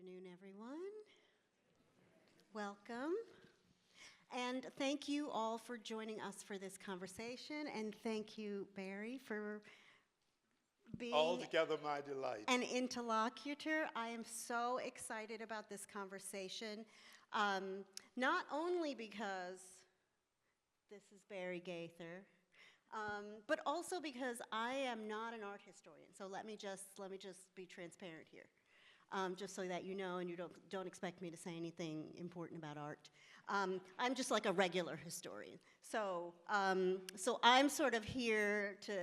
afternoon, everyone. Welcome. And thank you all for joining us for this conversation. And thank you, Barry, for being altogether my delight. An interlocutor. I am so excited about this conversation, not only because this is Barry Gaither, but also because I am not an art historian. So let me just be transparent here, just so that you know, and you don't expect me to say anything important about art. I'm just like a regular historian. So I'm sort of here to.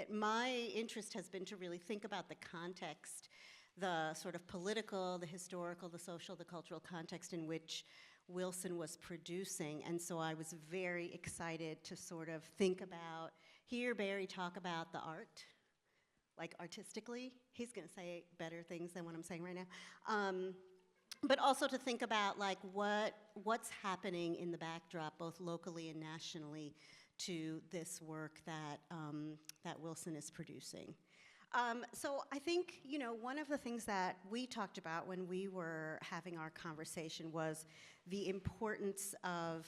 My interest has been to really think about the context, the sort of political, the historical, the social, the cultural context in which Wilson was producing. And so I was very excited to sort of think about, hear Barry talk about the art, like artistically. He's gonna say better things than what I'm saying right now. But also to think about like what's happening in the backdrop, both locally and nationally, to this work that, that Wilson is producing. So I think, you know, one of the things that we talked about when we were having our conversation was the importance of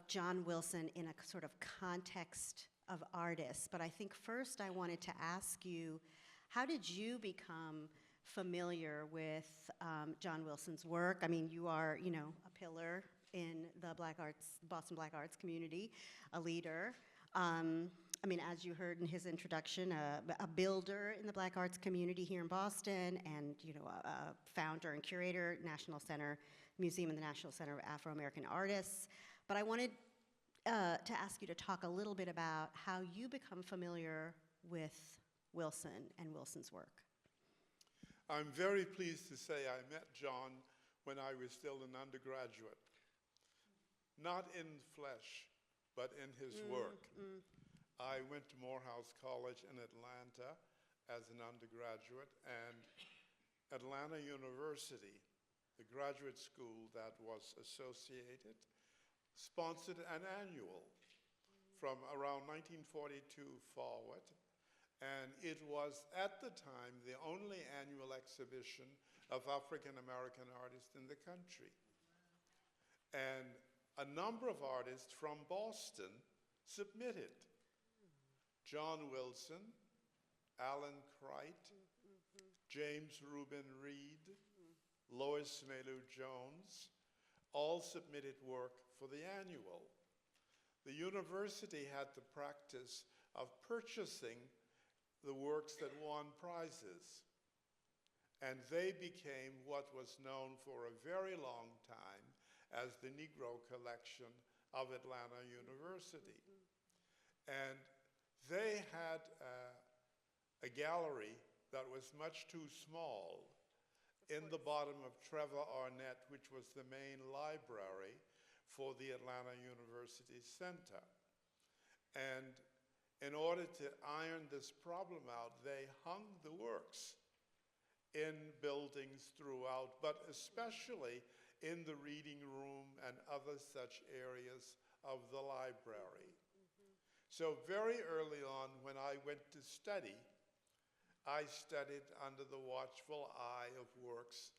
John Wilson in a sort of context of artists. But I think first I wanted to ask you, how did you become familiar with John Wilson's work? I mean, you are, you know, a pillar in the Boston Black Arts community, a leader. I mean, as you heard in his introduction, a builder in the Black Arts community here in Boston, and you know, a founder and curator, National Center Museum and the National Center of Afro-American Artists. But I wanted to ask you to talk a little bit about how you become familiar with Wilson and Wilson's work. I'm very pleased to say I met John when I was still an undergraduate. Not in flesh, but in his work. I went to Morehouse College in Atlanta as an undergraduate, and Atlanta University, the graduate school that was associated, sponsored an annual from around 1942 forward. And it was, at the time, the only annual exhibition of African American artists in the country. And a number of artists from Boston submitted. John Wilson, Alan Cright, James Reuben Reed, Lois Mailou Jones, all submitted work for the annual. The university had the practice of purchasing the works that won prizes. And they became what was known for a very long time as the Negro Collection of Atlanta University. And they had a gallery that was much too small in the bottom of Trevor Arnett, which was the main library for the Atlanta University Center. And in order to iron this problem out, they hung the works in buildings throughout, but especially in the reading room and other such areas of the library. So very early on, when I went to study, I studied under the watchful eye of works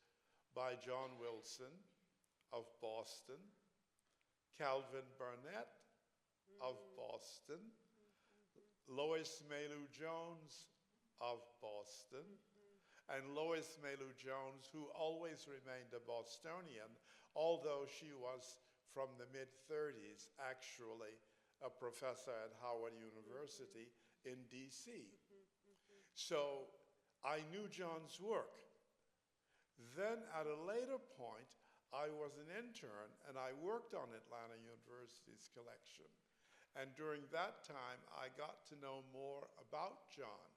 by John Wilson of Boston, Calvin Burnett of Boston, Lois Mailou Jones of Boston, and Lois Mailou Jones, who always remained a Bostonian, although she was from the mid-30s actually a professor at Howard University in DC. So I knew John's work. Then at a later point, I was an intern and I worked on Atlanta University's collection. And during that time, I got to know more about John.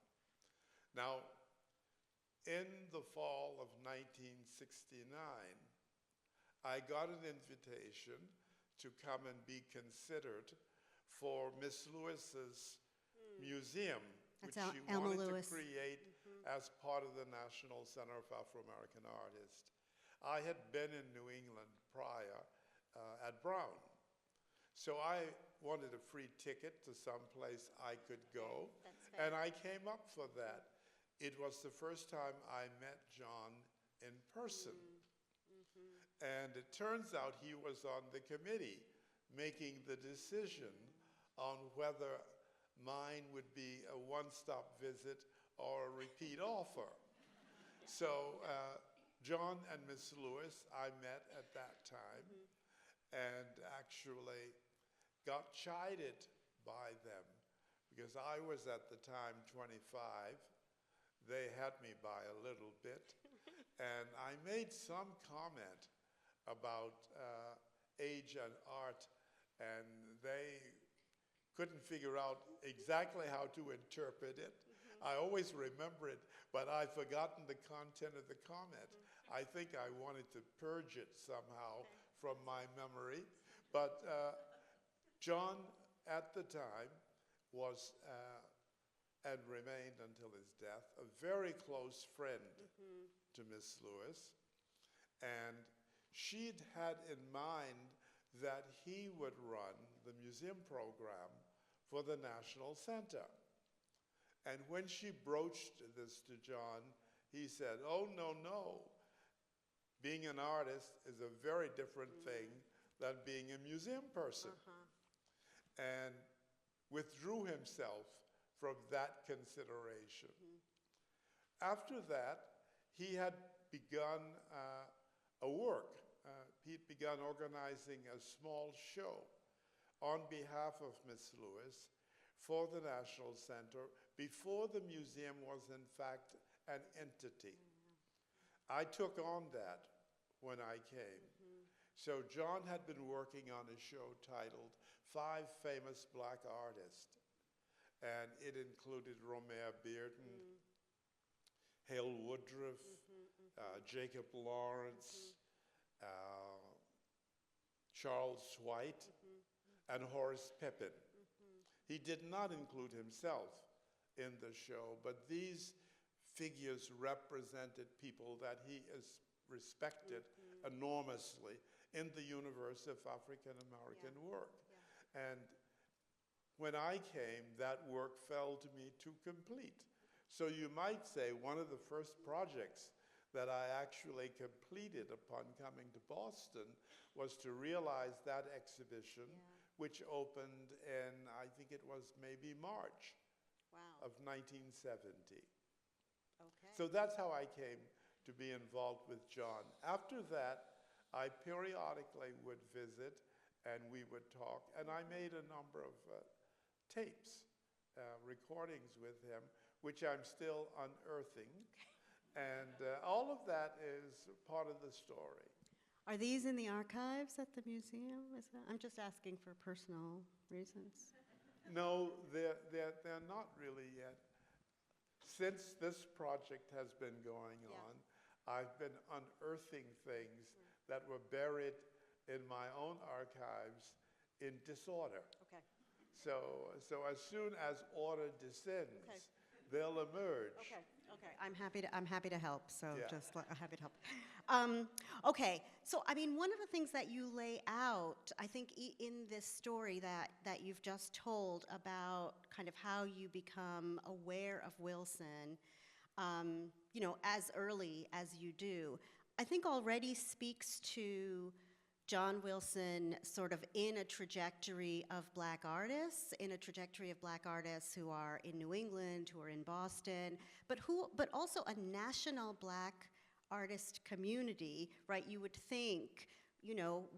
Now, in the fall of 1969, I got an invitation to come and be considered for Miss Lewis's museum, which she wanted to create as part of the National Center of Afro-American Artists. I had been in New England prior at Brown. So I wanted a free ticket to some place I could go, and I came up for that. It was the first time I met John in person. And it turns out he was on the committee making the decision on whether mine would be a one-stop visit or a repeat offer. So John and Miss Lewis, I met at that time and actually got chided by them because I was at the time 25. They had me by a little bit. And I made some comment about age and art, and they couldn't figure out exactly how to interpret it. I always remember it, but I've forgotten the content of the comment. I think I wanted to purge it somehow from my memory. But John, at the time, was, and remained until his death, a very close friend to Miss Lewis. And she'd had in mind that he would run the museum program for the National Center. And when she broached this to John, he said, "Oh, no, no. Being an artist is a very different thing than being a museum person." And withdrew himself from that consideration. After that, he had begun a work. He'd begun organizing a small show on behalf of Miss Lewis for the National Center before the museum was in fact an entity. I took on that when I came. So John had been working on a show titled Five Famous Black Artists, and it included Romare Bearden, Hale Woodruff, Jacob Lawrence, Charles White, and Horace Pippin. He did not include himself in the show, but these figures represented people that he respected enormously in the universe of African American work. And when I came, that work fell to me to complete. So you might say one of the first projects that I actually completed upon coming to Boston was to realize that exhibition, which opened in, I think it was maybe March of 1970. So that's how I came to be involved with John. After that, I periodically would visit and we would talk, and I made a number of tapes, recordings with him, which I'm still unearthing. And all of that is part of the story. Are these in the archives at the museum? I'm just asking for personal reasons. No, they're not really yet. Since this project has been going on, I've been unearthing things that were buried in my own archives in disorder. So as soon as order descends, they'll emerge. I'm happy to help. So I'm happy to help. Okay, so I mean, one of the things that you lay out, I think, in this story that you've just told about kind of how you become aware of Wilson, you know, as early as you do, I think already speaks to John Wilson sort of in a trajectory of black artists, who are in New England, who are in Boston, but also a national black artist community, right? You would think, you know,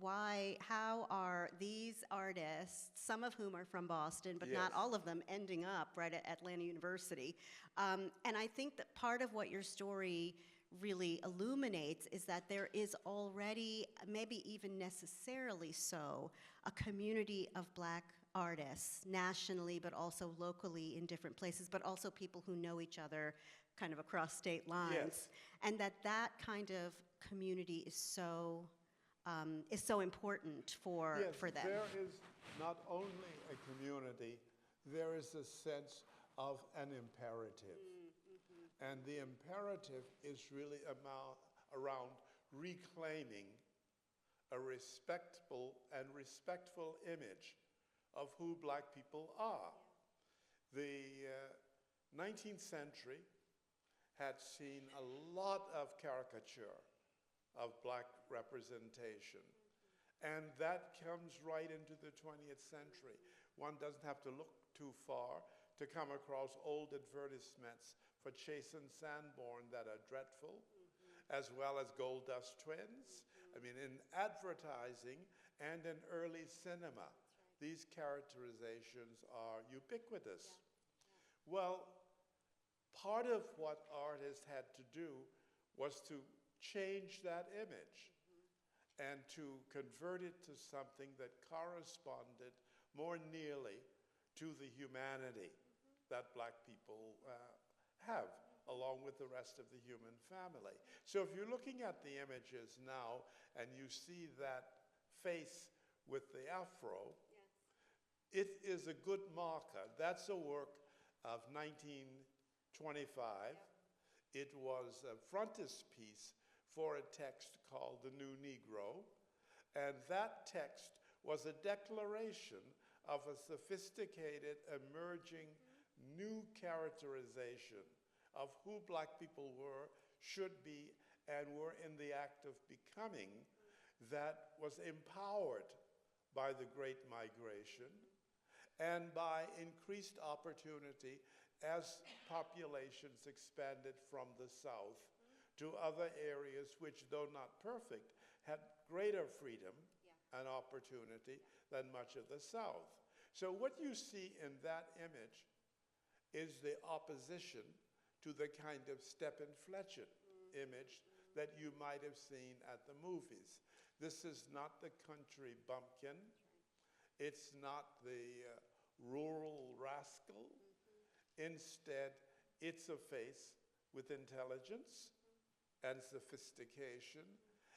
how are these artists, some of whom are from Boston, but not all of them, ending up right at Atlanta University? And I think that part of what your story really illuminates is that there is already, maybe even necessarily so, a community of black artists nationally, but also locally in different places, but also people who know each other kind of across state lines, and that kind of community is so important for them. There is not only a community, there is a sense of an imperative. And the imperative is really around reclaiming a respectful image of who black people are. The 19th century had seen a lot of caricature of black representation. And that comes right into the 20th century. One doesn't have to look too far to come across old advertisements for Chase and Sanborn that are dreadful, as well as Gold Dust Twins. I mean, in advertising and in early cinema, these characterizations are ubiquitous. Well, part of what artists had to do was to change that image and to convert it to something that corresponded more nearly to the humanity that black people have, along with the rest of the human family. So if you're looking at the images now and you see that face with the afro, it is a good marker. That's a work of 1925. It was a frontispiece for a text called The New Negro, and that text was a declaration of a sophisticated, emerging, new characterization of who black people were, should be, and were in the act of becoming, that was empowered by the Great Migration and by increased opportunity as populations expanded from the South to other areas which, though not perfect, had greater freedom and opportunity than much of the South. So what you see in that image is the opposition to the kind of Stephen Fletcher image that you might have seen at the movies. This is not the country bumpkin. It's not the rural rascal. Instead, it's a face with intelligence and sophistication,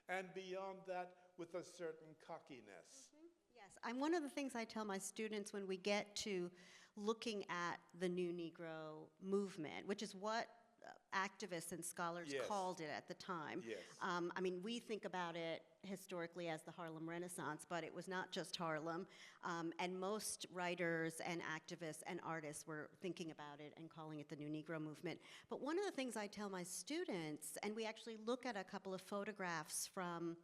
and beyond that, with a certain cockiness. Yes, I'm one of the things I tell my students when we get to looking at the New Negro movement, which is what activists and scholars called it at the time. Yes. I mean, we think about it historically as the Harlem Renaissance, but it was not just Harlem. And most writers and activists and artists were thinking about it and calling it the New Negro movement. But one of the things I tell my students, and we actually look at a couple of photographs from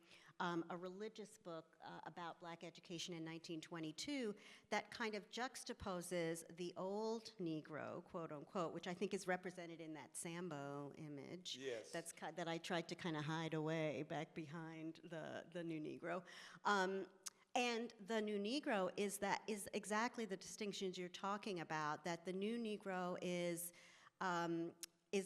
a religious book about black education in 1922 that kind of juxtaposes the old Negro, quote unquote, which I think is represented in that Sambo image. Yes. That I tried to kind of hide away back behind the New Negro. And the New Negro is exactly the distinctions you're talking about, that the New Negro is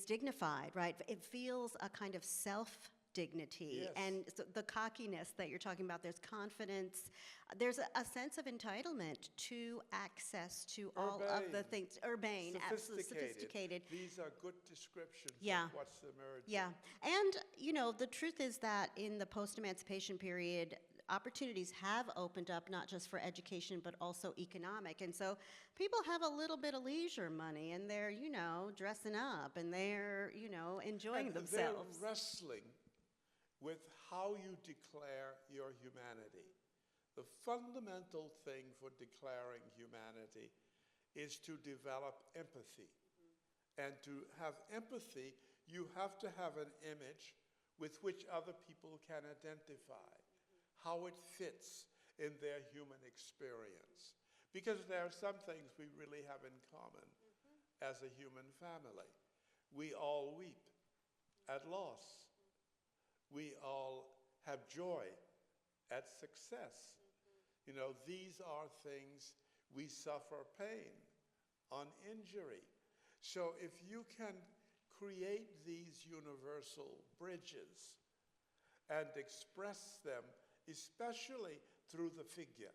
dignified, right? It feels a kind of self-dignity. Yes. And so the cockiness that you're talking about, there's confidence, there's a sense of entitlement to access to all of the things. Urbane, absolutely sophisticated. These are good descriptions Yeah. of what's emerging. Yeah, and you know, the truth is that in the post-emancipation period, opportunities have opened up not just for education but also economic, and so people have a little bit of leisure money and they're, you know, dressing up and they're, you know, enjoying themselves. They're wrestling with how you declare your humanity. The fundamental thing for declaring humanity is to develop empathy. And to have empathy, you have to have an image with which other people can identify, how it fits in their human experience. Because there are some things we really have in common as a human family. We all weep at loss. We all have joy at success. You know, these are things we suffer pain on injury. So if you can create these universal bridges and express them, especially through the figure,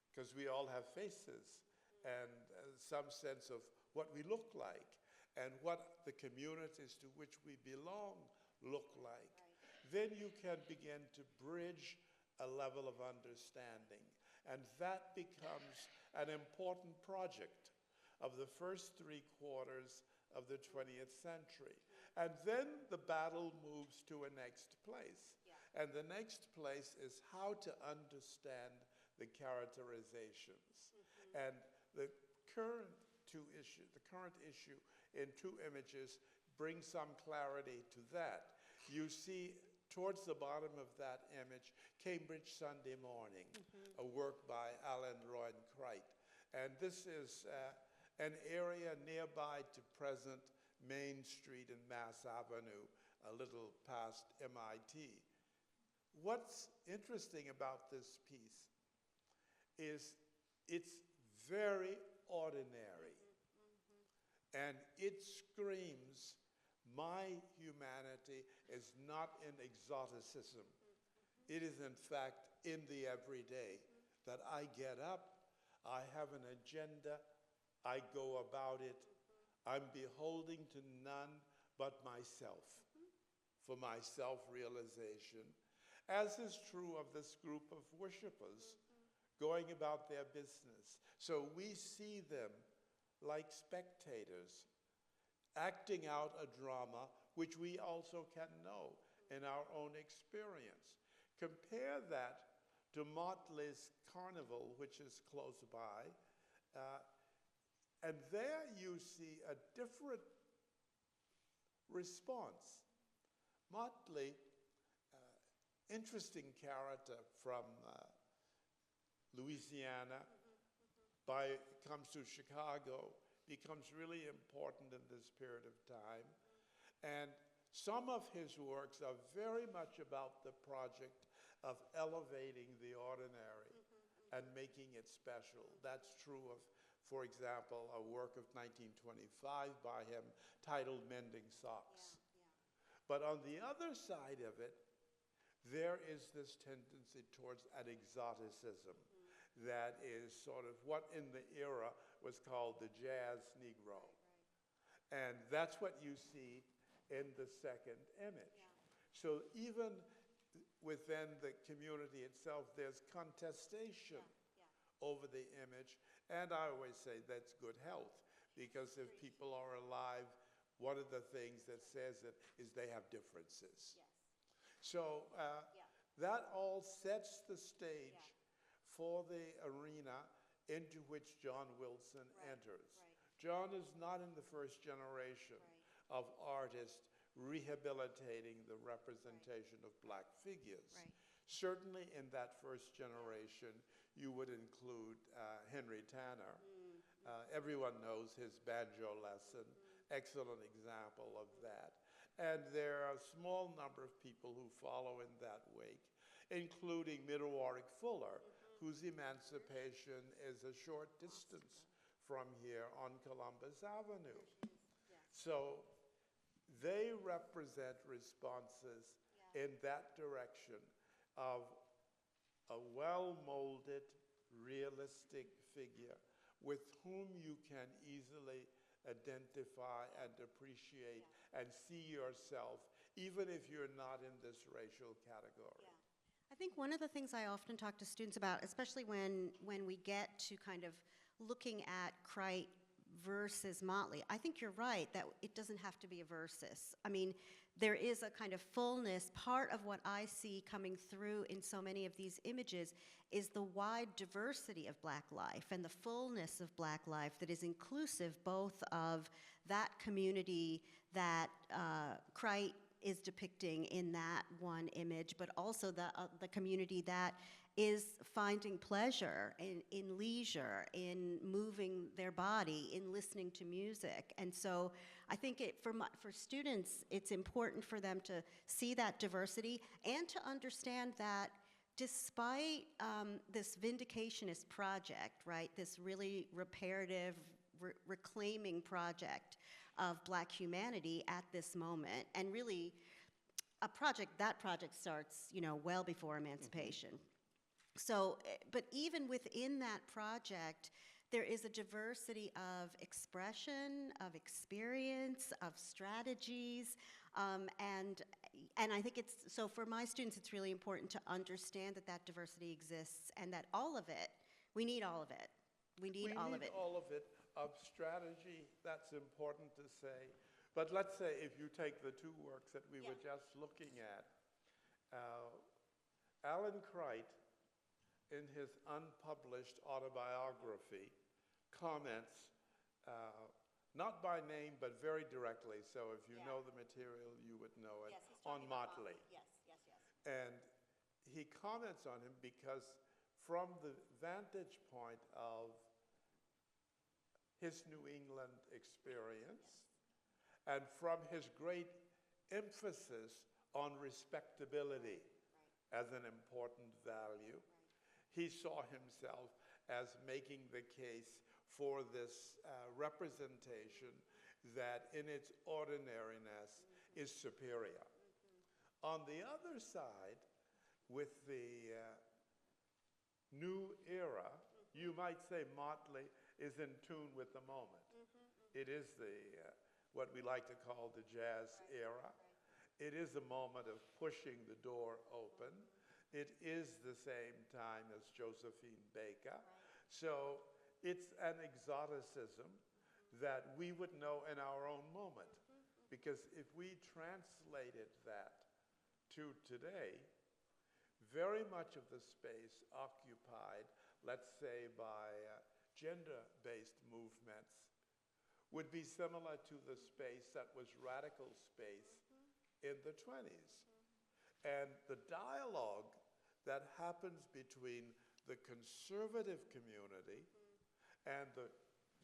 because we all have faces and some sense of what we look like and what the communities to which we belong look like, then you can begin to bridge a level of understanding. And that becomes an important project of the first 3 quarters of the 20th century. And then the battle moves to a next place. And the next place is how to understand the characterizations. And the current issue in 2 images bring some clarity to that. You see towards the bottom of that image, Cambridge Sunday Morning, a work by Alan Roy Cright. And this is an area nearby to present Main Street and Mass Avenue, a little past MIT. What's interesting about this piece is it's very ordinary, and it screams, my humanity is not in exoticism. It is, in fact, in the everyday that I get up, I have an agenda, I go about it, I'm beholding to none but myself for my self-realization, as is true of this group of worshipers going about their business. So we see them like spectators, acting out a drama which we also can know in our own experience. Compare that to Motley's Carnival, which is close by, and there you see a different response. Motley, interesting character from Louisiana, comes to Chicago, becomes really important in this period of time. And some of his works are very much about the project of elevating the ordinary and making it special. That's true of, for example, a work of 1925 by him titled Mending Socks. But on the other side of it, there is this tendency towards an exoticism that is sort of what in the era was called the jazz Negro. And that's what you see in the second image. So even within the community itself, there's contestation over the image. And I always say that's good health, because if people are alive, one of the things that says it is they have differences. So that all sets the stage for the arena into which John Wilson enters. John is not in the first generation of artists rehabilitating the representation of black figures. Certainly in that first generation, you would include Henry Tanner. Everyone knows his banjo lesson, excellent example of that. And there are a small number of people who follow in that wake, including Warwick Fuller, whose emancipation is a short distance from here on Columbus Avenue. So they represent responses in that direction of a well-molded, realistic figure with whom you can easily identify and appreciate and see yourself, even if you're not in this racial category. I think one of the things I often talk to students about, especially when we get to kind of looking at Cright versus Motley, I think you're right that it doesn't have to be a versus. I mean, there is a kind of fullness. Part of what I see coming through in so many of these images is the wide diversity of Black life and the fullness of Black life that is inclusive both of that community that Cright is depicting in that one image, but also the community that is finding pleasure in leisure, in moving their body, in listening to music. And so I think for students, it's important for them to see that diversity and to understand that despite this vindicationist project, right, this really reparative, reclaiming project of Black humanity at this moment, and really that project starts, well before emancipation. So, but even within that project, there is a diversity of expression, of experience, of strategies, and I think so for my students, it's really important to understand that diversity exists and that all of it, we need all of it. We need all of it. All of it. Of strategy, that's important to say. But let's say if you take the two works that we were just looking at, Alan Cright, in his unpublished autobiography, comments not by name, but very directly. So if you Yeah. know the material, you would know it, Yes, he's on talking about Motley. Yes, yes, yes. And he comments on him because from the vantage point of his New England experience, and from his great emphasis on respectability as an important value, he saw himself as making the case for this representation that in its ordinariness is superior. On the other side, with the new era, you might say Motley is in tune with the moment. It is what we like to call the jazz era. It is a moment of pushing the door open. It is the same time as Josephine Baker. So it's an exoticism that we would know in our own moment. Because if we translated that to today, very much of the space occupied, let's say, by gender-based movements would be similar to the space that was radical space in the 20s. And the dialogue that happens between the conservative community and the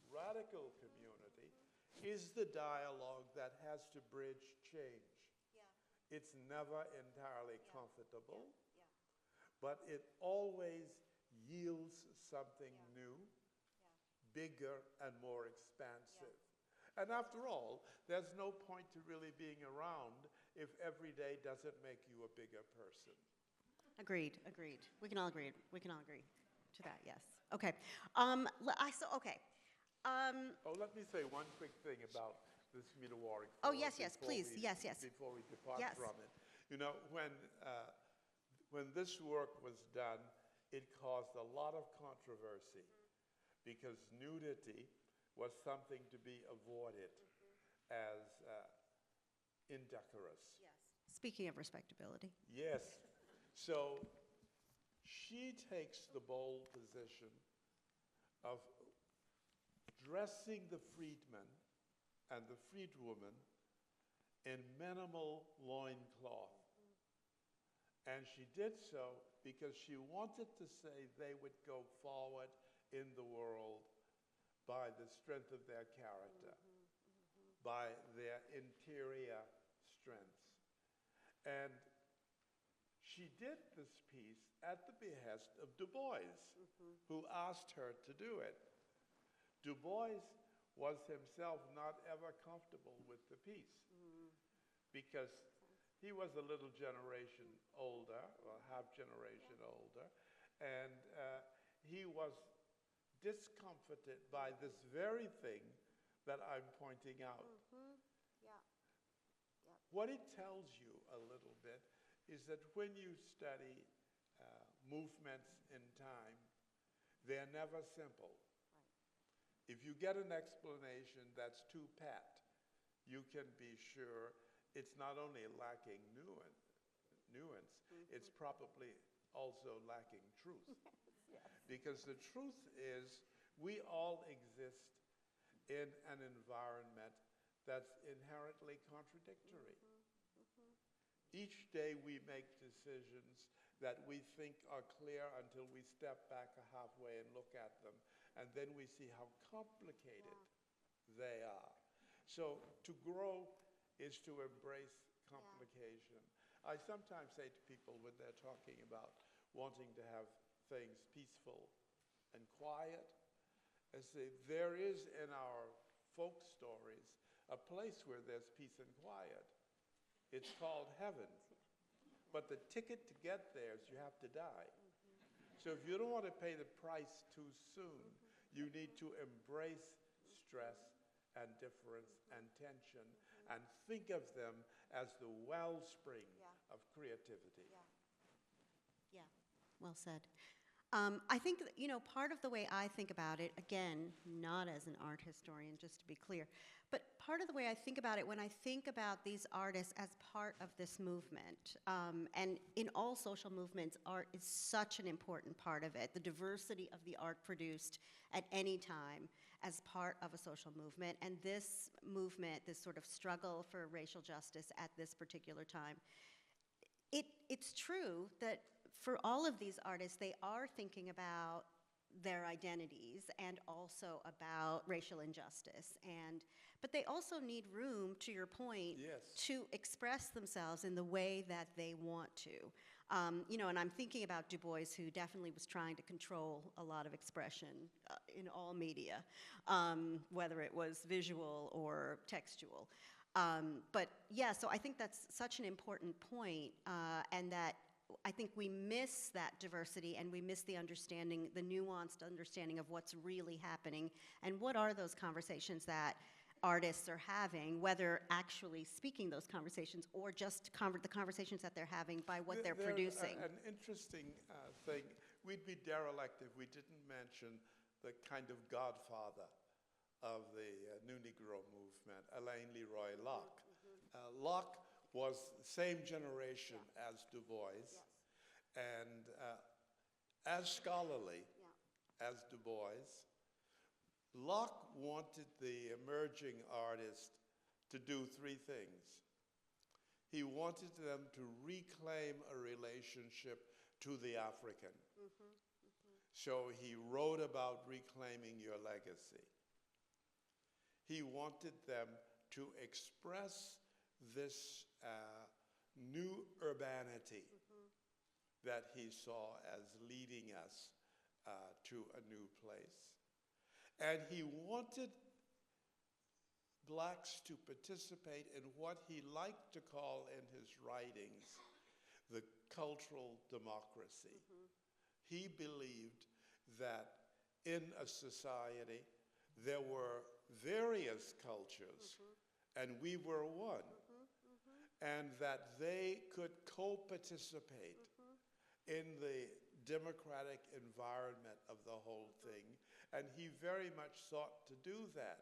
radical community is the dialogue that has to bridge change. It's never entirely comfortable, but it always yields something new, bigger and more expansive. And after all, there's no point to really being around if every day doesn't make you a bigger person. Agreed, agreed. We can all agree. We can all agree to that, yes. Okay. Okay. Let me say one quick thing about this metamorphic. Oh, yes, yes, please. Yes, yes. Before we depart Yes. from it. You know, when this work was done, it caused a lot of controversy because nudity was something to be avoided as indecorous. Yes. Speaking of respectability. Yes. So she takes the bold position of dressing the freedman and the freedwoman in minimal loincloth. And she did so because she wanted to say they would go forward in the world by the strength of their character, by their interior strengths. And she did this piece at the behest of Du Bois, who asked her to do it. Du Bois was himself not ever comfortable with the piece because he was a little generation older, or half generation older, and he was discomforted by this very thing that I'm pointing out. What it tells you a little bit is that when you study movements in time, they're never simple. If you get an explanation that's too pat, you can be sure it's not only lacking nuance, it's probably also lacking truth. Because the truth is, we all exist in an environment that's inherently contradictory. Each day we make decisions that we think are clear until we step back halfway and look at them, and then we see how complicated they are. So to grow is to embrace complication. I sometimes say to people when they're talking about wanting to have things peaceful and quiet, I say there is in our folk stories a place where there's peace and quiet. It's called heaven. But the ticket to get there is you have to die. So if you don't want to pay the price too soon, you need to embrace stress and difference and tension and think of them as the wellspring of creativity. Yeah, well said. I think, part of the way I think about it, again, not as an art historian, just to be clear, but part of the way I think about it when I think about these artists as part of this movement, and in all social movements, art is such an important part of it, the diversity of the art produced at any time as part of a social movement, and this movement, this sort of struggle for racial justice at this particular time, it's true that for all of these artists, they are thinking about their identities and also about racial injustice. But they also need room, to your point, Yes. to express themselves in the way that they want to. And I'm thinking about Du Bois, who definitely was trying to control a lot of expression in all media, whether it was visual or textual. But yeah, so I think that's such an important point, and that I think we miss that diversity and we miss the understanding, the nuanced understanding of what's really happening and what are those conversations that artists are having, whether actually speaking those conversations or just the conversations that they're having by what they're producing. An interesting thing, we'd be derelict if we didn't mention the kind of godfather of the New Negro movement, Alain Leroy Locke. Locke was the same generation as Du Bois, and as scholarly as Du Bois. Locke wanted the emerging artist to do three things. He wanted them to reclaim a relationship to the African. So he wrote about reclaiming your legacy. He wanted them to express this new urbanity that he saw as leading us to a new place. And he wanted blacks to participate in what he liked to call in his writings the cultural democracy. He believed that in a society there were various cultures, and we were one, and that they could co-participate in the democratic environment of the whole thing, and he very much sought to do that.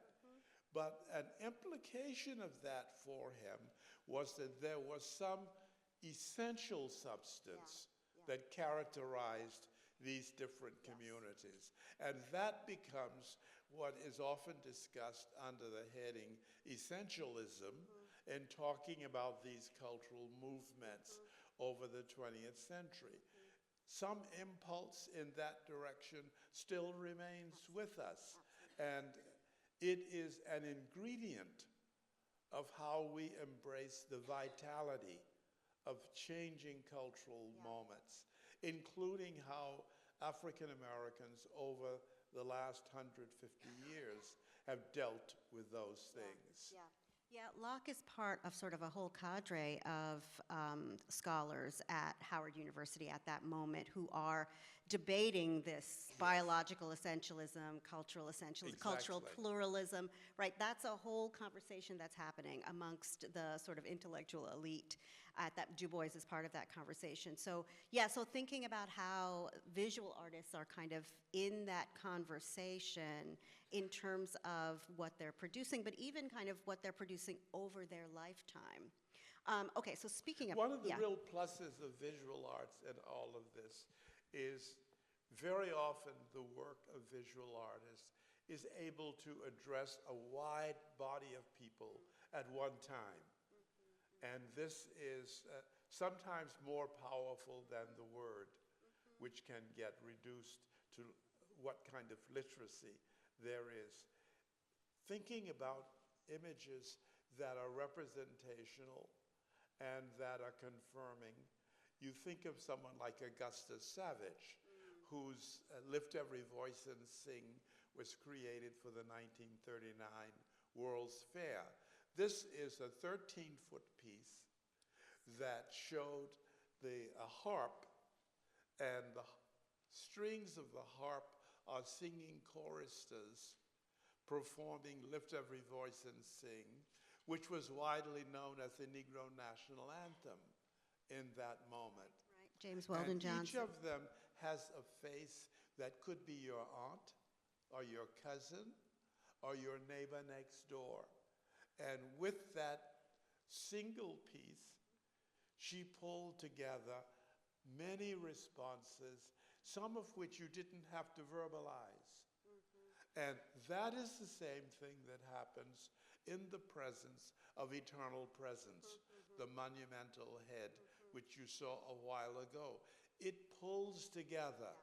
But an implication of that for him was that there was some essential substance that characterized these different communities. And that becomes what is often discussed under the heading essentialism in talking about these cultural movements over the 20th century. Some impulse in that direction still remains with us, and it is an ingredient of how we embrace the vitality of changing cultural moments, including how African Americans over the last 150 years have dealt with those things. Yeah, Locke is part of sort of a whole cadre of scholars at Howard University at that moment who are debating this biological essentialism, cultural essentialism, cultural pluralism, right? That's a whole conversation that's happening amongst the sort of intellectual elite at that. Du Bois is part of that conversation. So yeah, so thinking about how visual artists are kind of in that conversation in terms of what they're producing, but even kind of what they're producing over their lifetime. Okay, so speaking of— One of the real pluses of visual arts in all of this is very often the work of visual artists is able to address a wide body of people at one time. And this is sometimes more powerful than the word, which can get reduced to what kind of literacy there is. Thinking about images that are representational and that are confirming, you think of someone like Augustus Savage, whose Lift Every Voice and Sing was created for the 1939 World's Fair. This is a 13-foot piece that showed a harp, and the strings of the harp are singing choristers performing Lift Every Voice and Sing, which was widely known as the Negro National Anthem in that moment. Right, James Weldon Johnson. Each of them has a face that could be your aunt or your cousin or your neighbor next door. And with that single piece, she pulled together many responses, some of which you didn't have to verbalize. And that is the same thing that happens in the presence of eternal presence, the monumental head, which you saw a while ago. It pulls together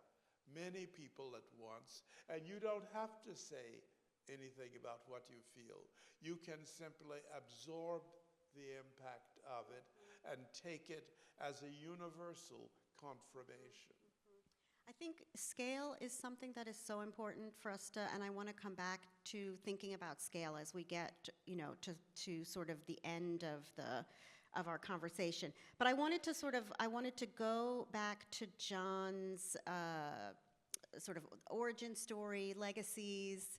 many people at once, and you don't have to say anything about what you feel. You can simply absorb the impact of it and take it as a universal confirmation. I think scale is something that is so important for us to, and I want to come back to thinking about scale as we get, to sort of the end of our conversation. But I wanted to go back to John's sort of origin story, legacies,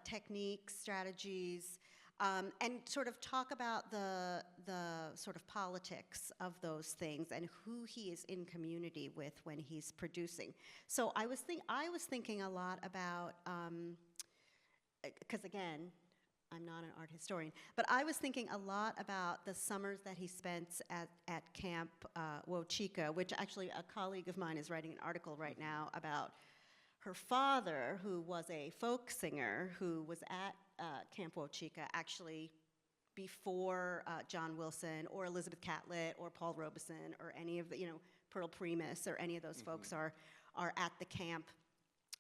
techniques, strategies, and sort of talk about the sort of politics of those things and who he is in community with when he's producing. So I was thinking a lot about, because again, I'm not an art historian, but I was thinking a lot about the summers that he spent at Camp Wochica, which actually a colleague of mine is writing an article right now about her father, who was a folk singer, who was at Camp Wochica actually before John Wilson or Elizabeth Catlett or Paul Robeson or any of the, Pearl Primus or any of those folks are at the camp.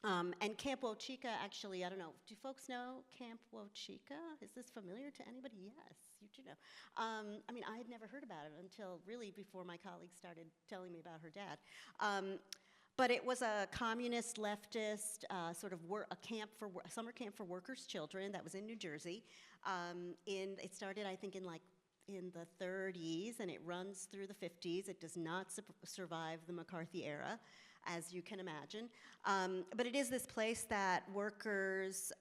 And Camp Wochica, actually, I don't know, do folks know Camp Wochica? Is this familiar to anybody? Yes, you do know. I mean, I had never heard about it until really before my colleague started telling me about her dad. But it was a communist, leftist, sort of a summer camp for workers' children that was in New Jersey. It started, I think, in the 30s, and it runs through the 50s. It does not survive the McCarthy era, as you can imagine. But it is this place that workers,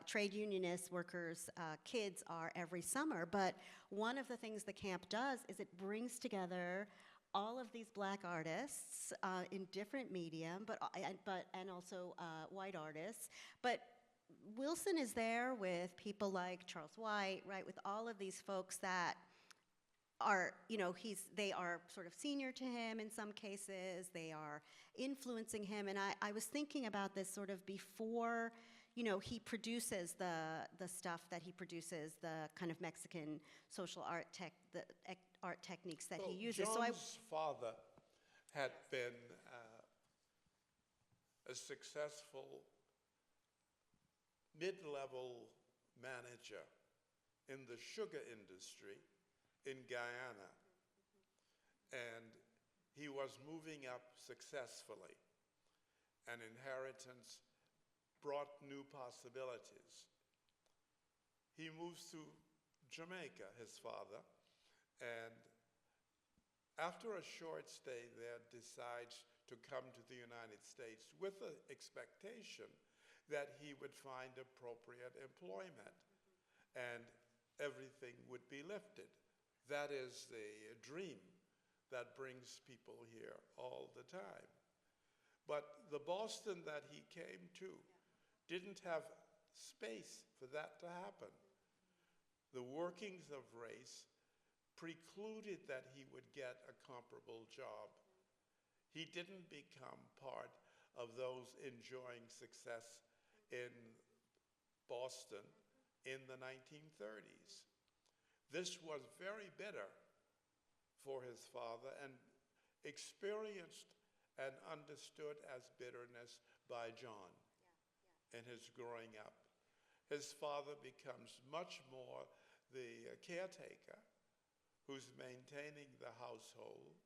trade unionists, workers, kids are every summer. But one of the things the camp does is it brings together all of these black artists in different medium, and also white artists. But Wilson is there with people like Charles White, right? With all of these folks that are, they are sort of senior to him in some cases. They are influencing him, and I was thinking about this sort of before, he produces the stuff that he produces, the kind of Mexican social art art techniques that he uses. John's father had been a successful mid-level manager in the sugar industry in Guyana, and he was moving up successfully. An inheritance brought new possibilities. He moves to Jamaica, his father, and after a short stay there, decides to come to the United States with the expectation that he would find appropriate employment and everything would be lifted. That is the dream that brings people here all the time. But the Boston that he came to didn't have space for that to happen. The workings of race precluded that he would get a comparable job. He didn't become part of those enjoying success in Boston in the 1930s. This was very bitter for his father and experienced and understood as bitterness by John in his growing up. His father becomes much more the caretaker who's maintaining the household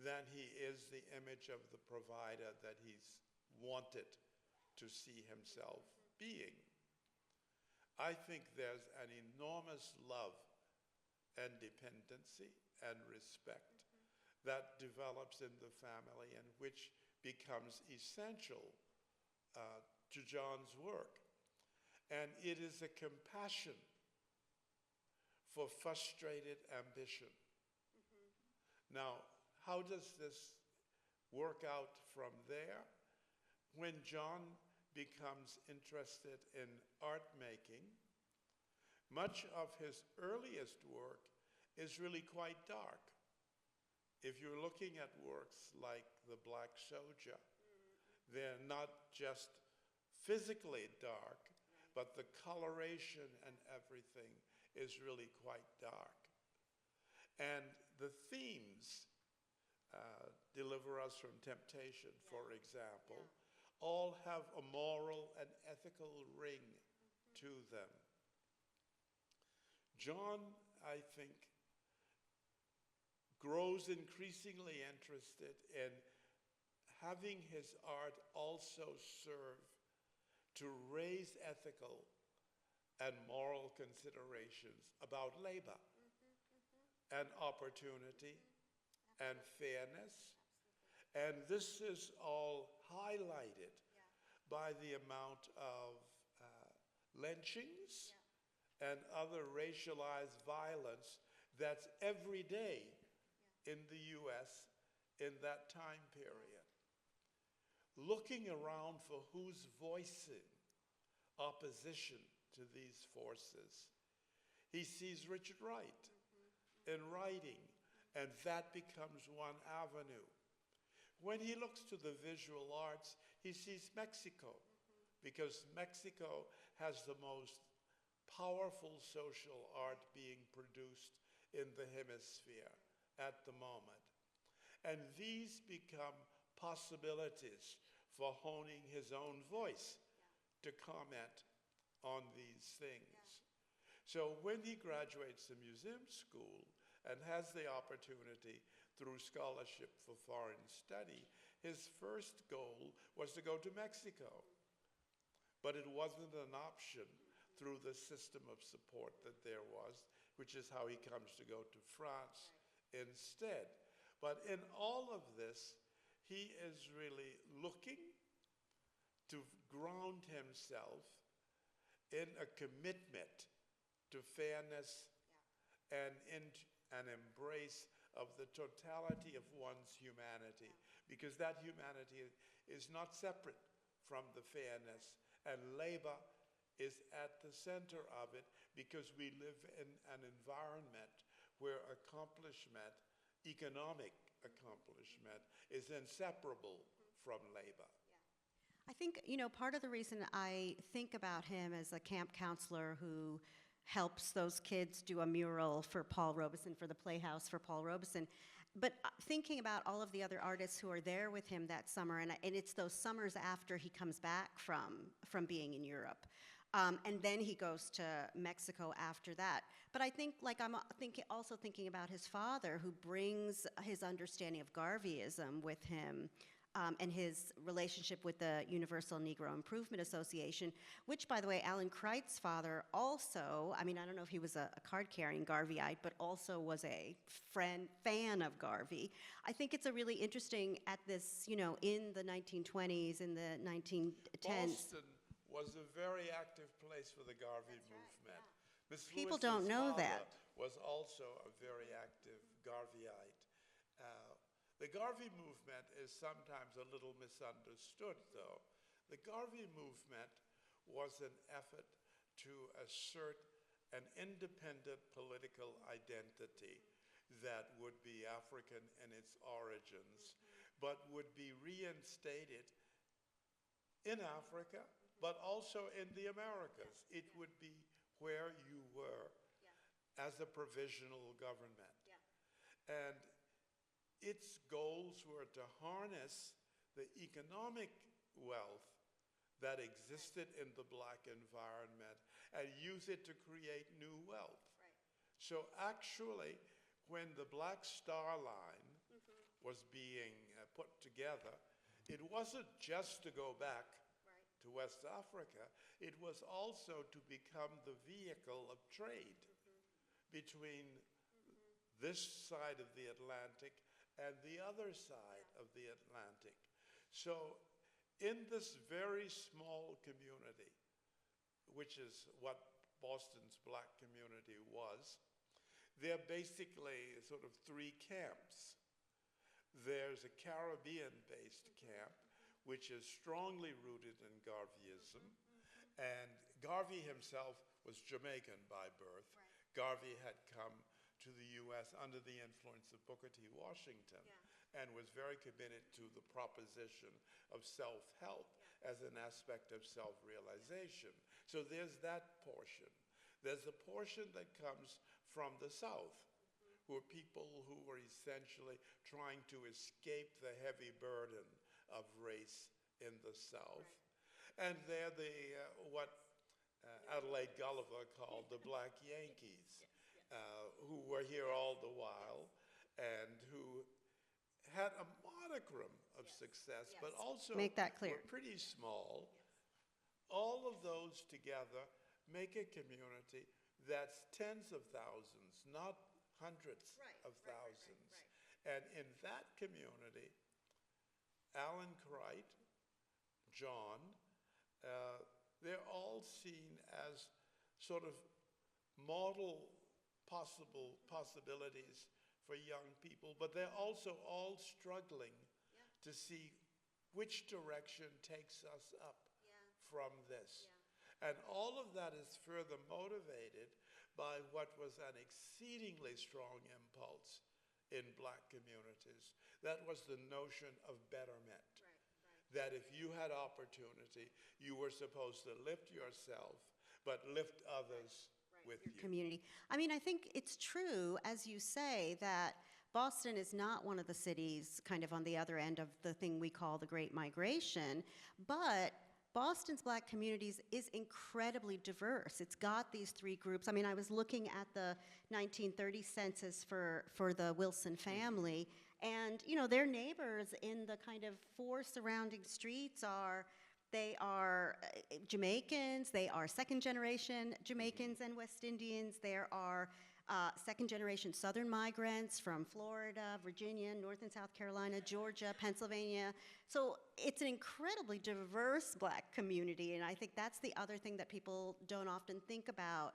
than he is the image of the provider that he's wanted to see himself being. I think there's an enormous love and dependency and respect that develops in the family and which becomes essential to John's work. And it is a compassion for frustrated ambition. Now, how does this work out from there. When John becomes interested in art making, much of his earliest work is really quite dark. If you're looking at works like The Black Soldier, they're not just physically dark, but the coloration and everything is really quite dark. And the themes, Deliver Us from Temptation, for example, all have a moral and ethical ring to them. John, I think, grows increasingly interested in having his art also serve to raise ethical and moral considerations about labor and opportunity and fairness. And this is all highlighted by the amount of lynchings and other racialized violence that's every day in the US in that time period. Looking around for who's voicing opposition to these forces, he sees Richard Wright in writing, and that becomes one avenue. When he looks to the visual arts, he sees Mexico, because Mexico has the most powerful social art being produced in the hemisphere at the moment. And these become possibilities for honing his own voice to comment on these things. So when he graduates the museum school and has the opportunity through scholarship for foreign study, his first goal was to go to Mexico. But it wasn't an option through the system of support that there was, which is how he comes to go to France instead. But in all of this, he is really looking to ground himself in a commitment to fairness and in an embrace of the totality of one's humanity, because that humanity is not separate from the fairness, and labor is at the center of it, because we live in an environment where accomplishment, economic accomplishment, is inseparable from labor. I think, part of the reason I think about him as a camp counselor who helps those kids do a mural for Paul Robeson, for the Playhouse for Paul Robeson, but thinking about all of the other artists who are there with him that summer, and it's those summers after he comes back from being in Europe. And then he goes to Mexico after that. But I think, I'm also thinking about his father, who brings his understanding of Garveyism with him, and his relationship with the Universal Negro Improvement Association, which, by the way, Alan Kreit's father also, I don't know if he was a card-carrying Garveyite, but also was a fan of Garvey. I think it's a really interesting, at this, in the 1920s, in the 1910s. Boston was a very active place for the Garvey movement. Miss People Lewis's don't know father that. was also a very active Garveyite. The Garvey movement is sometimes a little misunderstood, though. The Garvey movement was an effort to assert an independent political identity that would be African in its origins, but would be reinstated in Africa, but also in the Americas. It would be where you were as a provisional government. And its goals were to harness the economic wealth that existed in the black environment and use it to create new wealth. So actually, when the Black Star Line was being put together, it wasn't just to go back to West Africa, it was also to become the vehicle of trade between this side of the Atlantic and the other side of the Atlantic. So in this very small community, which is what Boston's black community was, there are basically sort of three camps. There's a Caribbean-based camp, which is strongly rooted in Garveyism. And Garvey himself was Jamaican by birth. Garvey had come to the U.S. under the influence of Booker T. Washington and was very committed to the proposition of self-help as an aspect of self-realization. So there's that portion. There's a portion that comes from the South, who are people who were essentially trying to escape the heavy burden of race in the South. And they're what Adelaide Gulliver called the Black Yankees, who were here all the while and who had a modicum of success, but also Make that clear. were pretty small. All of those together make a community that's tens of thousands, not hundreds of thousands. And in that community, Alan Cright, John, they're all seen as sort of model possibilities for young people, but they're also all struggling to see which direction takes us up from this. And all of that is further motivated by what was an exceedingly strong impulse in black communities. That was the notion of betterment. That if you had opportunity, you were supposed to lift yourself, but lift others with you. Community. I mean, I think it's true, as you say, that Boston is not one of the cities kind of on the other end of the thing we call the Great Migration, but Boston's black communities is incredibly diverse. It's got these three groups. I mean, I was looking at the 1930 census for the Wilson family, and you know, their neighbors in the kind of four surrounding streets are Jamaicans, they are second generation Jamaicans and West Indians, there are second generation Southern migrants from Florida, Virginia, North and South Carolina, Georgia, Pennsylvania. So it's an incredibly diverse black community, and I think that's the other thing that people don't often think about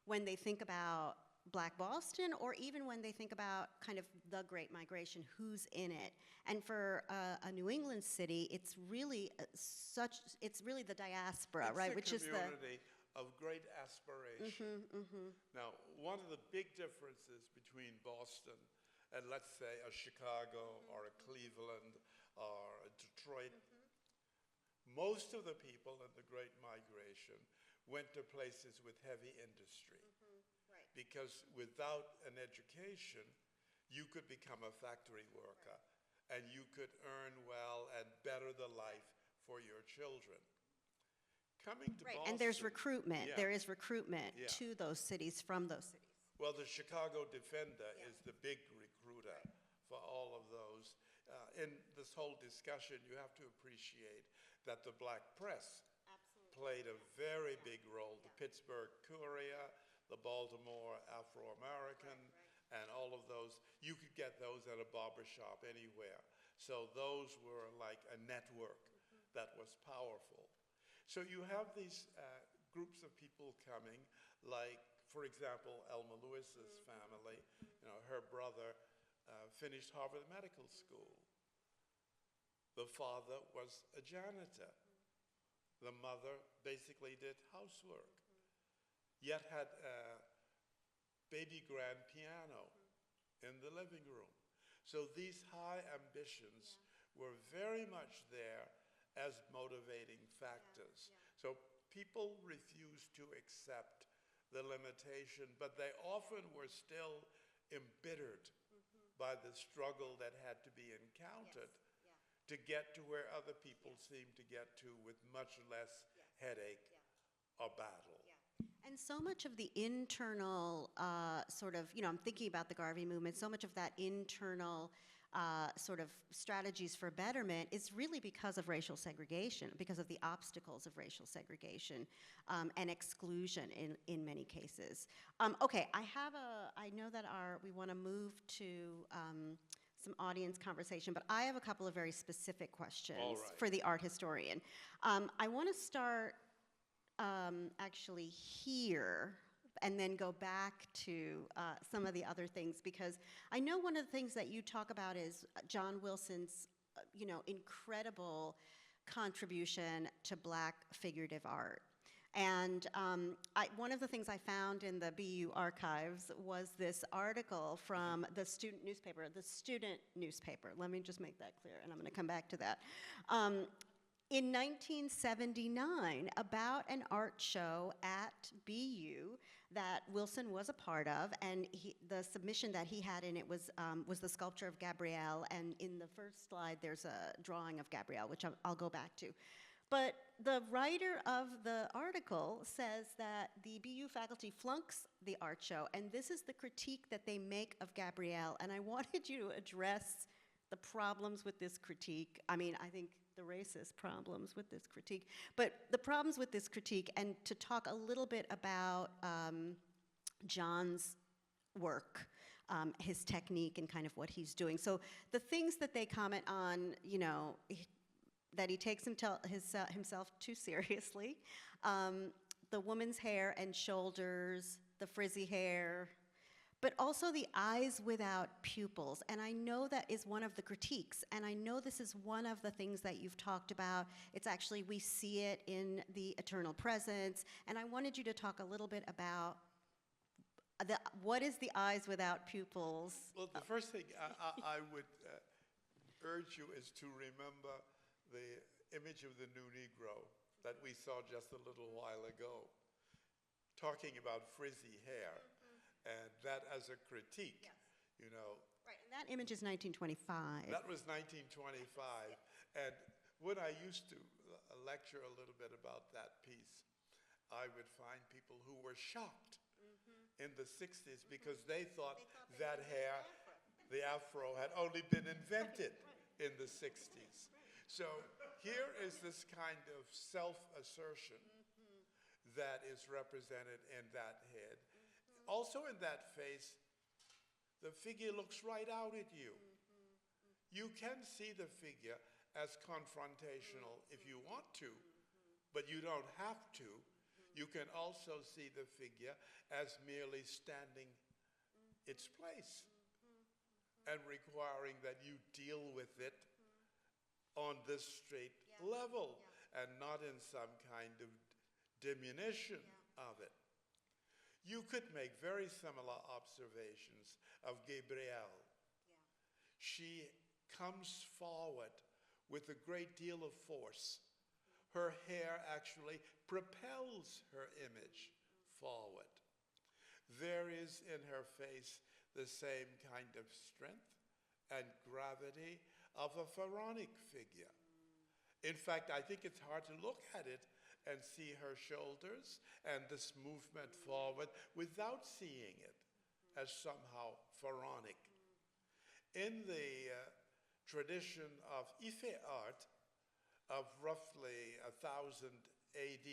when they think about Black Boston, or even when they think about kind of the Great Migration, who's in it. And for a New England city, it's really it's really the diaspora, it's right? Which is the community of great aspiration. Now, one of the big differences between Boston and, let's say, a Chicago or a Cleveland or a Detroit, most of the people in the Great Migration went to places with heavy industry. Because without an education, you could become a factory worker and you could earn well and better the life for your children. Coming to Boston, and there's recruitment. There is recruitment to those cities from those cities. Well, the Chicago Defender is the big recruiter for all of those. In this whole discussion, you have to appreciate that the black press played a very big role. The Pittsburgh Courier, the Baltimore Afro-American, and all of those. You could get those at a barbershop anywhere. So those were like a network that was powerful. So you have these groups of people coming, like, for example, Elma Lewis's family. You know, her brother finished Harvard Medical School. The father was a janitor. The mother basically did housework, yet had a baby grand piano in the living room. So these high ambitions were very much there as motivating factors. So people refused to accept the limitation, but they often were still embittered by the struggle that had to be encountered to get to where other people seem to get to with much less headache or battle. And so much of the internal sort of, you know, I'm thinking about the Garvey movement, so much of that internal sort of strategies for betterment is really because of racial segregation, because of the obstacles of racial segregation and exclusion in many cases. Okay, I know that we want to move to some audience conversation, but I have a couple of very specific questions for the art historian. I want to start actually here, and then go back to some of the other things, because I know one of the things that you talk about is John Wilson's, incredible contribution to Black figurative art. And one of the things I found in the BU archives was this article from the student newspaper, Let me just make that clear, and I'm going to come back to that. In 1979, about an art show at BU that Wilson was a part of, and the submission that he had in it was the sculpture of Gabrielle, and in the first slide there's a drawing of Gabrielle, which I'll go back to. But the writer of the article says that the BU faculty flunks the art show, and this is the critique that they make of Gabrielle, and I wanted you to address the problems with this critique. I mean, I think the racist problems with this critique, but the problems with this critique, and to talk a little bit about John's work, his technique, and kind of what he's doing. So the things that they comment on, that he takes himself too seriously, the woman's hair and shoulders, the frizzy hair, but also the eyes without pupils. And I know that is one of the critiques, and I know this is one of the things that you've talked about. It's actually, we see it in the eternal presence, and I wanted you to talk a little bit about what is the eyes without pupils? Well, the first thing I would urge you is to remember the image of the new Negro that we saw just a little while ago, talking about frizzy hair, and that as a critique, Right, and that image is 1925. That was 1925, and when I used to lecture a little bit about that piece, I would find people who were shocked in the 60s because they thought that hair, the afro, had only been invented in the 60s. So here is this kind of self-assertion that is represented in that head. Also in that face, the figure looks right out at you. You can see the figure as confrontational if you want to, but you don't have to. You can also see the figure as merely standing its place and requiring that you deal with it on this straight level and not in some kind of diminution of it. You could make very similar observations of Gabrielle. She comes forward with a great deal of force. Her hair actually propels her image forward. There is in her face the same kind of strength and gravity of a pharaonic figure. In fact, I think it's hard to look at it and see her shoulders and this movement forward without seeing it as somehow pharaonic. In the tradition of Ife art of roughly 1000 AD,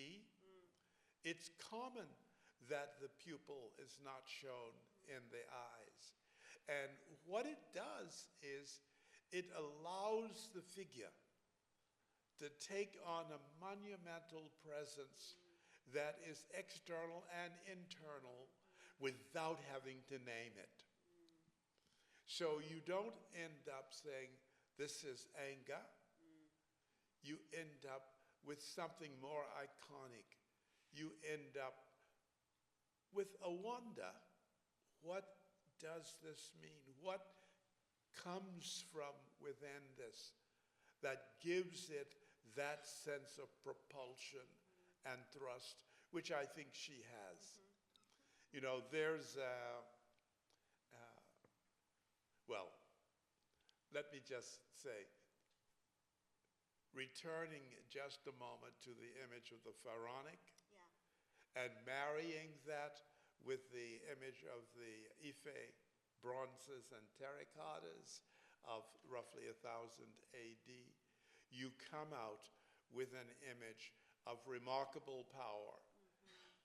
it's common that the pupil is not shown in the eyes. And what it does is it allows the figure to take on a monumental presence that is external and internal without having to name it. So you don't end up saying, this is anger. You end up with something more iconic. You end up with a wonder. What does this mean? What comes from within this that gives it that sense of propulsion and thrust, which I think she has. There's well, let me just say, returning just a moment to the image of the pharaonic and marrying that with the image of the Ife bronzes and terracottas of roughly 1000 AD, you come out with an image of remarkable power.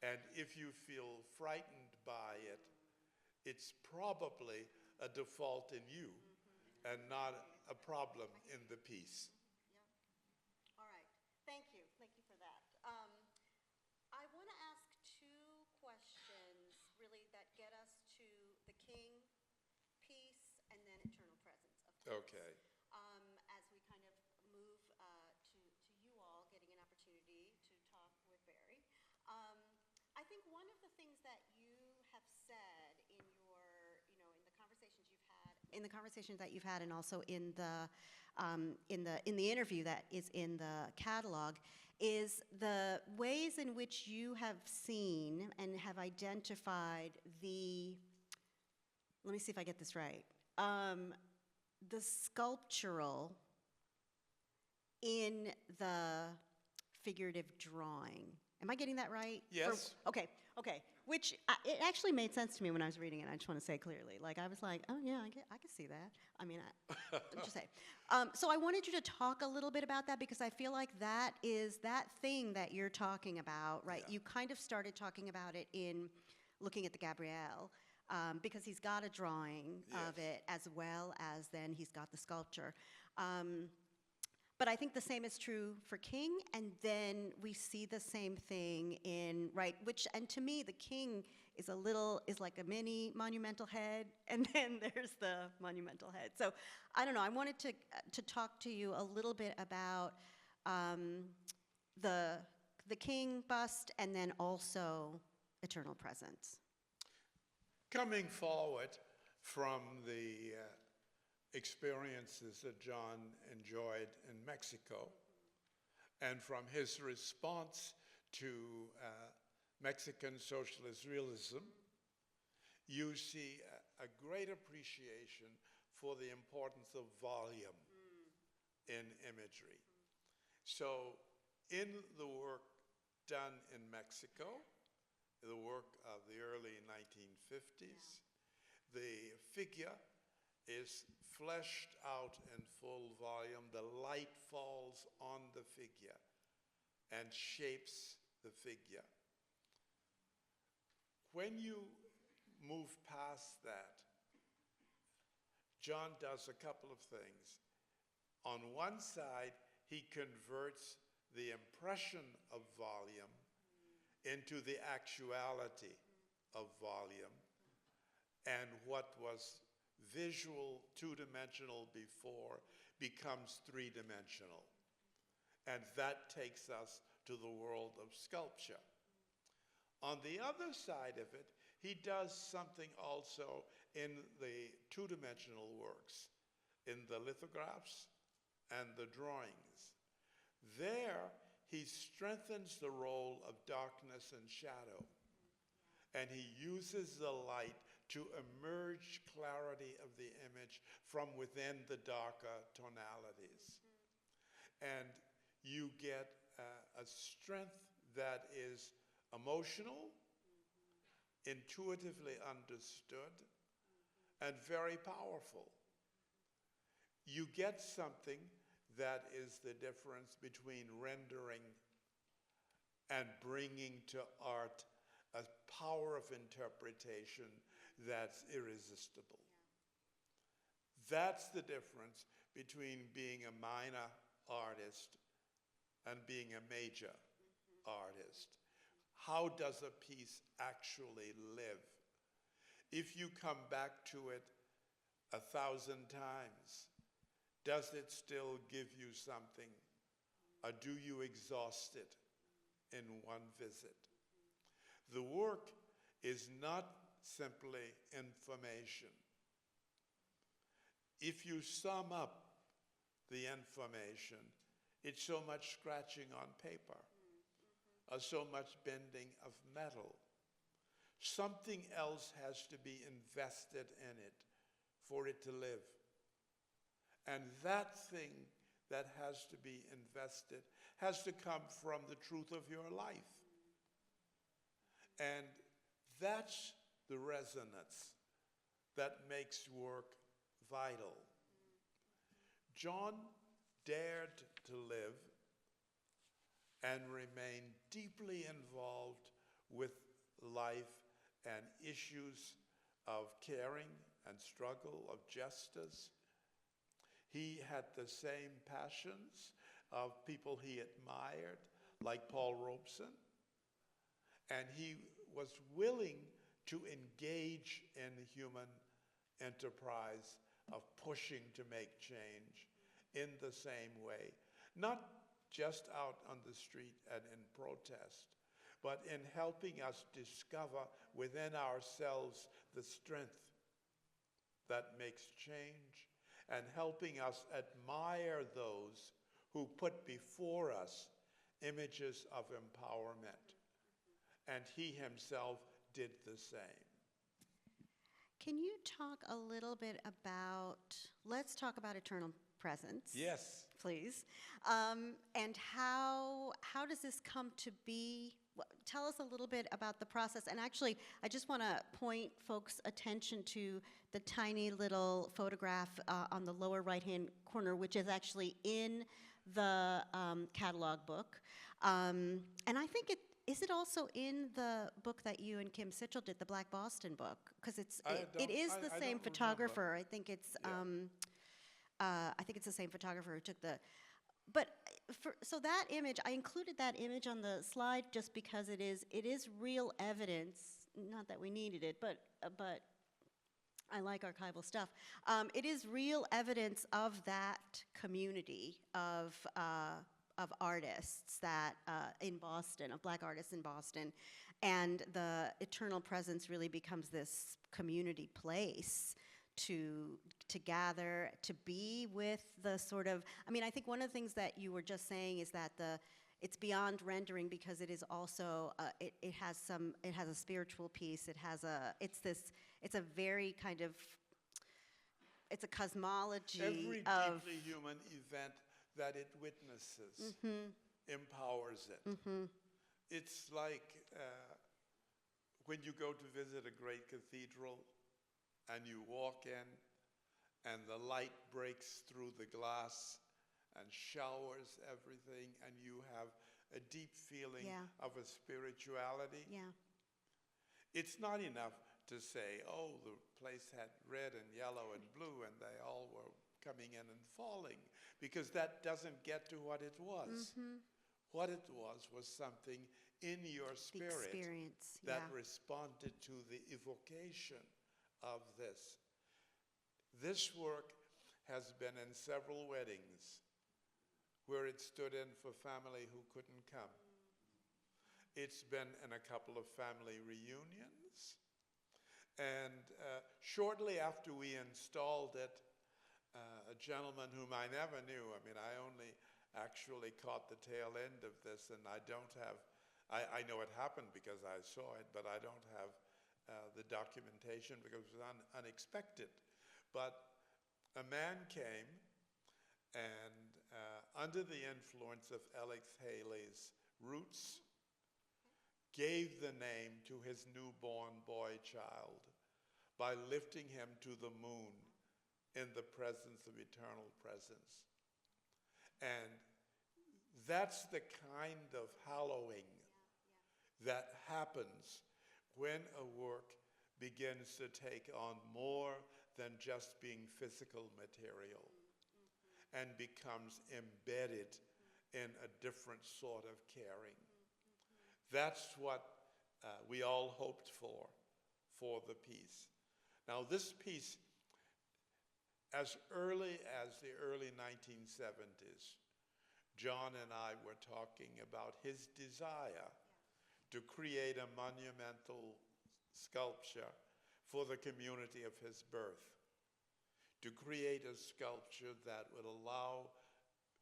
And if you feel frightened by it, it's probably a default in you and not a problem in the piece. All right. Thank you. Thank you for that. I want to ask two questions Okay. As we kind of move to you all getting an opportunity to talk with Barry. I think one of the things that you have said in your, in the conversations that you've had, and also in the interview that is in the catalog, is the ways in which you have seen and have identified the, let me see if I get this right, the sculptural in the figurative drawing. Am I getting that right? Yes. Okay. Which it actually made sense to me when I was reading it. I just want to say clearly, like I was like, oh yeah, I can see that. I mean, I'm just saying. So I wanted you to talk a little bit about that, because I feel like that is that thing that you're talking about, right? Yeah. You kind of started talking about it in looking at the Gabrielle, because he's got a drawing of Yes. it, as well as then he's got the sculpture. But I think the same is true for King, and then we see the same thing in, right, which, and to me, the King is like a mini monumental head, and then there's the monumental head. So, I don't know, I wanted to talk to you a little bit about the King bust, and then also Eternal Presence. Coming forward from the experiences that John enjoyed in Mexico, and from his response to Mexican socialist realism, you see a great appreciation for the importance of volume in imagery. So in the work done in Mexico, the work of the early 1950s, the figure is fleshed out in full volume. The light falls on the figure and shapes the figure. When you move past that, John does a couple of things. On one side, he converts the impression of volume into the actuality of volume, and what was visual, two-dimensional before becomes three-dimensional. And that takes us to the world of sculpture. On the other side of it, he does something also in the two-dimensional works, in the lithographs and the drawings. There, he strengthens the role of darkness and shadow, and he uses the light to emerge clarity of the image from within the darker tonalities. And you get a strength that is emotional, intuitively understood, and very powerful. You get something that is the difference between rendering and bringing to art a power of interpretation that's irresistible. That's the difference between being a minor artist and being a major artist. How does a piece actually live? If you come back to it 1,000 times, does it still give you something, or do you exhaust it in one visit? The work is not simply information. If you sum up the information, it's so much scratching on paper, or so much bending of metal. Something else has to be invested in it for it to live. And that thing that has to be invested has to come from the truth of your life. And that's the resonance that makes work vital. John dared to live and remain deeply involved with life and issues of caring and struggle, of justice. He had the same passions of people he admired, like Paul Robeson, and he was willing to engage in human enterprise of pushing to make change in the same way, not just out on the street and in protest, but in helping us discover within ourselves the strength that makes change, and helping us admire those who put before us images of empowerment. And he himself did the same. Can you talk a little bit about, let's talk about eternal presence. Yes. Please. And how does this come to be? Tell us a little bit about the process. And actually, I just want to point folks' attention to the tiny little photograph on the lower right-hand corner, which is actually in the catalog book. And I think is it also in the book that you and Kim Sitchell did, the Black Boston book? Because it is the same photographer. I think it's the same photographer who took the. But so that image, I included that image on the slide just because it is real evidence. Not that we needed it, but I like archival stuff. It is real evidence of that community of artists that in Boston, of Black artists in Boston, and the eternal presence really becomes this community place to gather, to be with the sort of, I mean, I think one of the things that you were just saying is that it's beyond rendering because it is also, it has a spiritual piece, it's a very kind of, it's a cosmology Every of deeply human event that it witnesses empowers it. It's like when you go to visit a great cathedral and you walk in and the light breaks through the glass and showers everything and you have a deep feeling of a spirituality. Yeah. It's not enough to say, oh, the place had red and yellow and blue and they all were coming in and falling, because that doesn't get to what it was. What it was something in your spirit that responded to the evocation of this. This work has been in several weddings where it stood in for family who couldn't come. It's been in a couple of family reunions. And shortly after we installed it, a gentleman whom I never knew, I mean, I only actually caught the tail end of this, and I don't have, I know it happened because I saw it, but I don't have the documentation because it was unexpected. But a man came and under the influence of Alex Haley's roots, gave the name to his newborn boy child by lifting him to the moon in the presence of eternal presence. And that's the kind of hallowing that happens when a work begins to take on more than just being physical material and becomes embedded in a different sort of caring. That's what we all hoped for the piece. Now this piece, as early as the early 1970s, John and I were talking about his desire to create a monumental sculpture for the community of his birth, to create a sculpture that would allow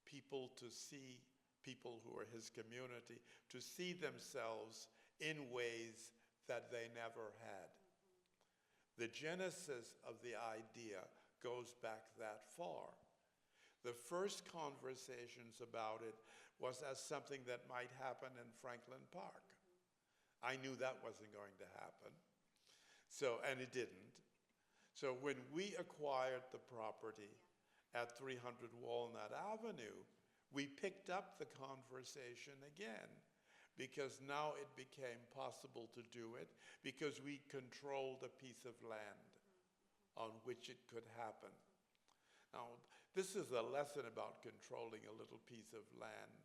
people to see, people who are his community, to see themselves in ways that they never had. The genesis of the idea goes back that far. The first conversations about it was as something that might happen in Franklin Park. I knew that wasn't going to happen, and it didn't. So when we acquired the property at 300 Walnut Avenue, we picked up the conversation again, because now it became possible to do it, because we controlled a piece of land on which it could happen. Now, this is a lesson about controlling a little piece of land.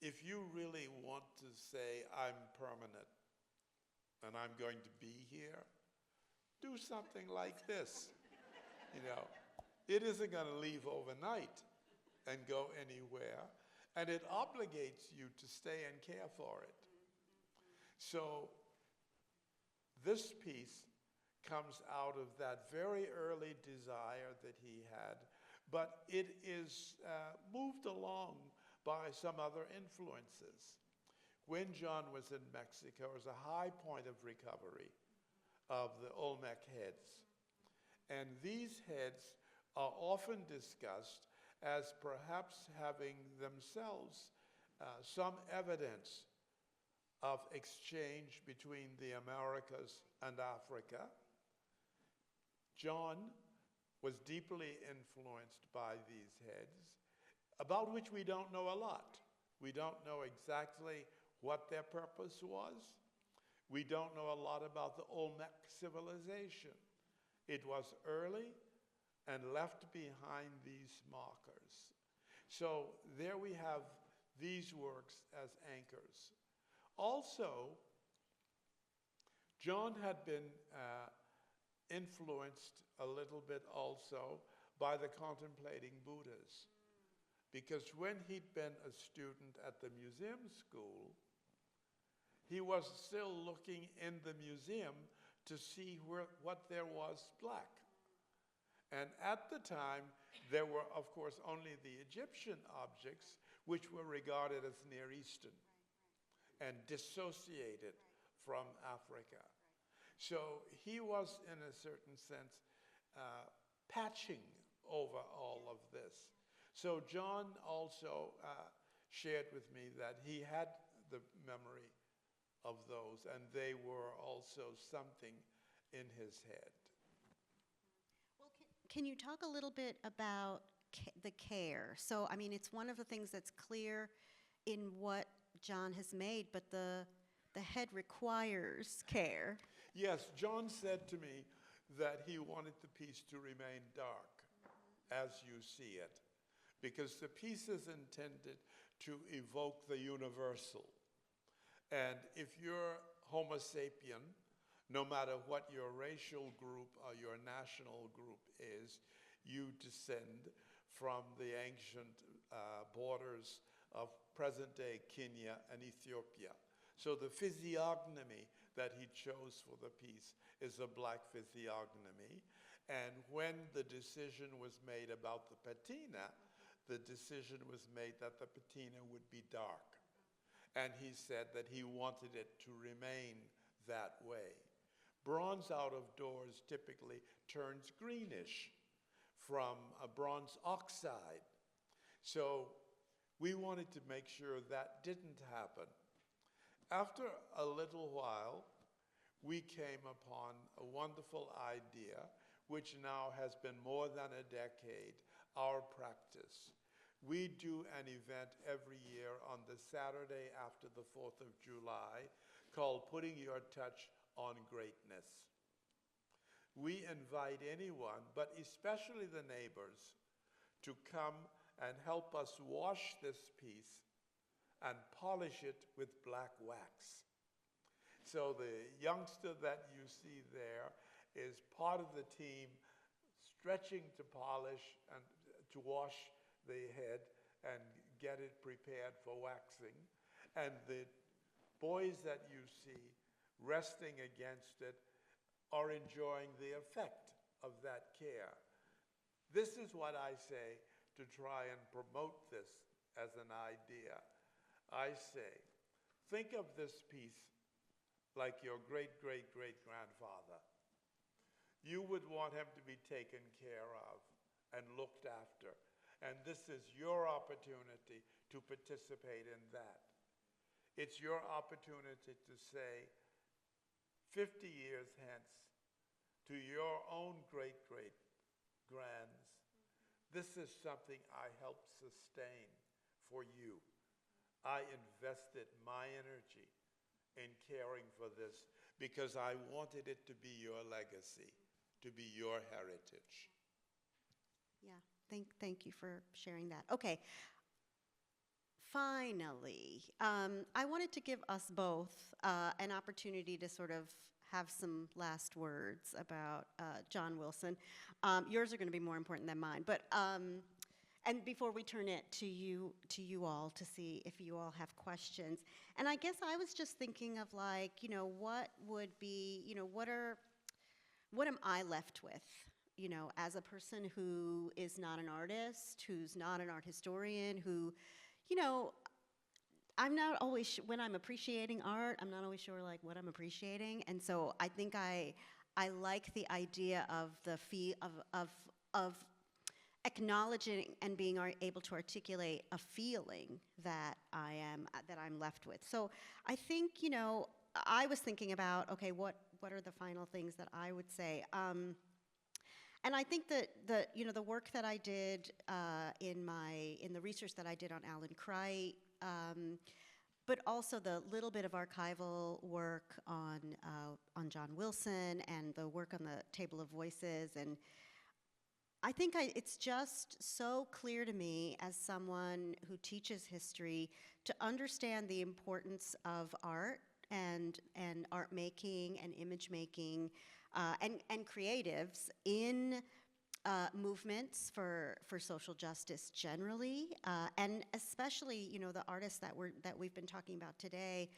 If you really want to say, I'm permanent and I'm going to be here, do something like this, you know. It isn't going to leave overnight and go anywhere, and it obligates you to stay and care for it. So this piece comes out of that very early desire that he had, but it is moved along by some other influences. When John was in Mexico, it was a high point of recovery of the Olmec heads. And these heads are often discussed as perhaps having themselves some evidence of exchange between the Americas and Africa. John was deeply influenced by these heads, about which we don't know a lot. We don't know exactly what their purpose was. We don't know a lot about the Olmec civilization. It was early and left behind these markers. So there we have these works as anchors. Also, John had been influenced a little bit also by the contemplating Buddhas, because when he'd been a student at the museum school, he was still looking in the museum to see what there was black. And at the time, there were, of course, only the Egyptian objects, which were regarded as Near Eastern and dissociated from Africa. So he was, in a certain sense, patching over all of this. So John also shared with me that he had the memory of those, and they were also something in his head. Well, can you talk a little bit about the care? So, I mean, it's one of the things that's clear in what John has made, but the head requires care. Yes, John said to me that he wanted the piece to remain dark as you see it, because the piece is intended to evoke the universal. And if you're Homo sapien, no matter what your racial group or your national group is, you descend from the ancient borders of present-day Kenya and Ethiopia. So the physiognomy that he chose for the piece is a black physiognomy. And when the decision was made about the patina, the decision was made that the patina would be dark. And he said that he wanted it to remain that way. Bronze out of doors typically turns greenish from a bronze oxide. So we wanted to make sure that didn't happen. After a little while, we came upon a wonderful idea, which now has been more than a decade, our practice. We do an event every year on the Saturday after the 4th of July called Putting Your Touch on Greatness. We invite anyone, but especially the neighbors, to come and help us wash this piece and polish it with black wax. So the youngster that you see there is part of the team stretching to polish and to wash the head and get it prepared for waxing. And the boys that you see resting against it are enjoying the effect of that care. This is what I say to try and promote this as an idea. I say, think of this piece like your great-great-great-grandfather. You would want him to be taken care of and looked after. And this is your opportunity to participate in that. It's your opportunity to say, 50 years hence, to your own great-great-grands, this is something I helped sustain for you. I invested my energy in caring for this because I wanted it to be your legacy, to be your heritage. Yeah, thank you for sharing that. Okay, finally, I wanted to give us both an opportunity to sort of have some last words about John Wilson. Yours are going to be more important than mine, but and before we turn it to you all to see if you all have questions. And I guess I was just thinking of, like, you know, what would be, you know, what am I left with, you know, as a person who is not an artist, who's not an art historian, who, you know, I'm not always, when I'm appreciating art, I'm not always sure, like, what I'm appreciating. And so I think I like the idea of the of acknowledging and being able to articulate a feeling that I'm left with. So I think, you know, I was thinking about, okay, what are the final things that I would say? And I think that the work that I did in the research that I did on Alan Cricht, but also the little bit of archival work on John Wilson and the work on the Table of Voices, and I think it's just so clear to me as someone who teaches history to understand the importance of art and art making and image making and creatives in movements for social justice generally, and especially, you know, the artists that we've been talking about today,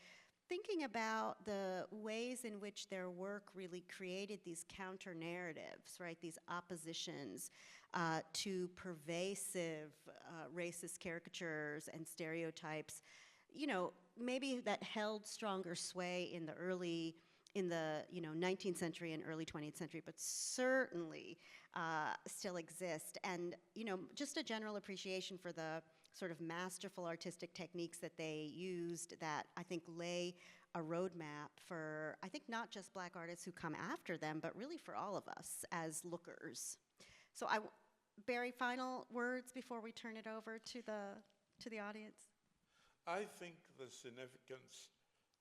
thinking about the ways in which their work really created these counter narratives, right? These oppositions to pervasive racist caricatures and stereotypes, you know, maybe that held stronger sway in the 19th century and early 20th century, but certainly still exist. And, you know, just a general appreciation for the sort of masterful artistic techniques that they used that I think lay a roadmap for, I think, not just Black artists who come after them, but really for all of us as lookers. So Barry, final words before we turn it over to the audience? I think the significance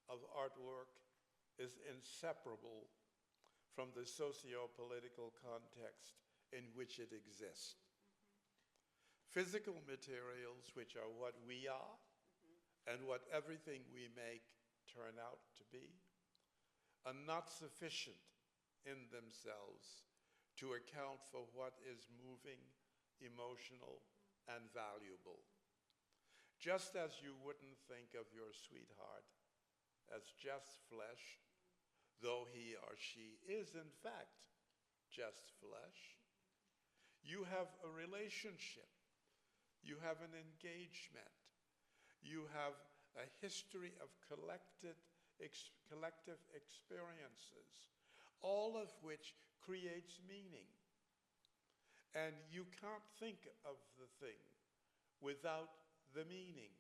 of artwork is inseparable from the socio-political context in which it exists. Physical materials, which are what we are and what everything we make turn out to be, are not sufficient in themselves to account for what is moving, emotional, and valuable. Just as you wouldn't think of your sweetheart as just flesh, though he or she is in fact just flesh, you have a relationship. You have an engagement. You have a history of collective experiences, all of which creates meaning. And you can't think of the thing without the meaning.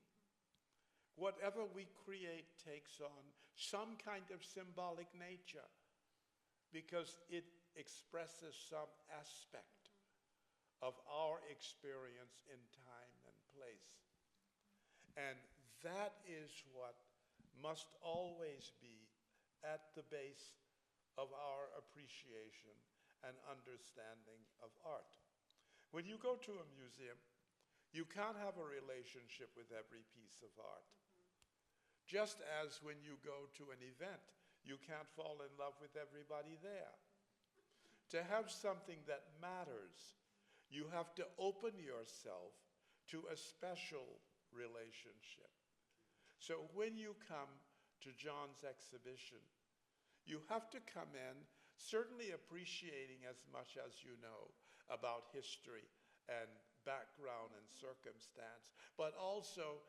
Whatever we create takes on some kind of symbolic nature because it expresses some aspect of our experience in time and place. And that is what must always be at the base of our appreciation and understanding of art. When you go to a museum, you can't have a relationship with every piece of art. Just as when you go to an event, you can't fall in love with everybody there. To have something that matters, you have to open yourself to a special relationship. So when you come to John's exhibition, you have to come in certainly appreciating as much as you know about history and background and circumstance, but also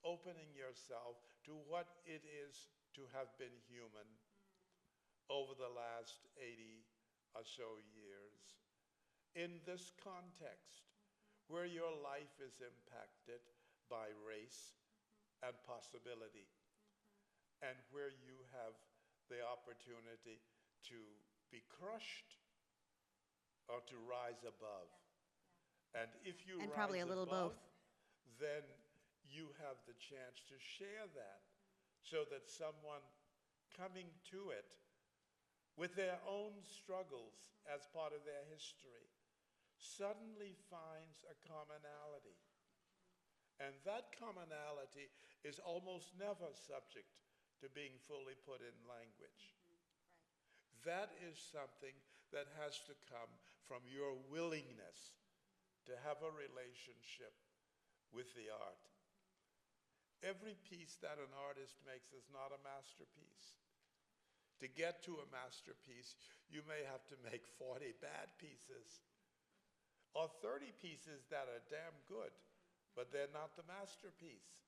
opening yourself to what it is to have been human over the last 80 or so years. In this context, where your life is impacted by race and possibility, and where you have the opportunity to be crushed or to rise above. And if you And rise probably a little above, both. then you have the chance to share that so that someone coming to it with their own struggles as part of their history suddenly finds a commonality. And that commonality is almost never subject to being fully put in language. that is something that has to come from your willingness to have a relationship with the art. Every piece that an artist makes is not a masterpiece. To get to a masterpiece, you may have to make 40 bad pieces, or 30 pieces that are damn good, but they're not the masterpiece.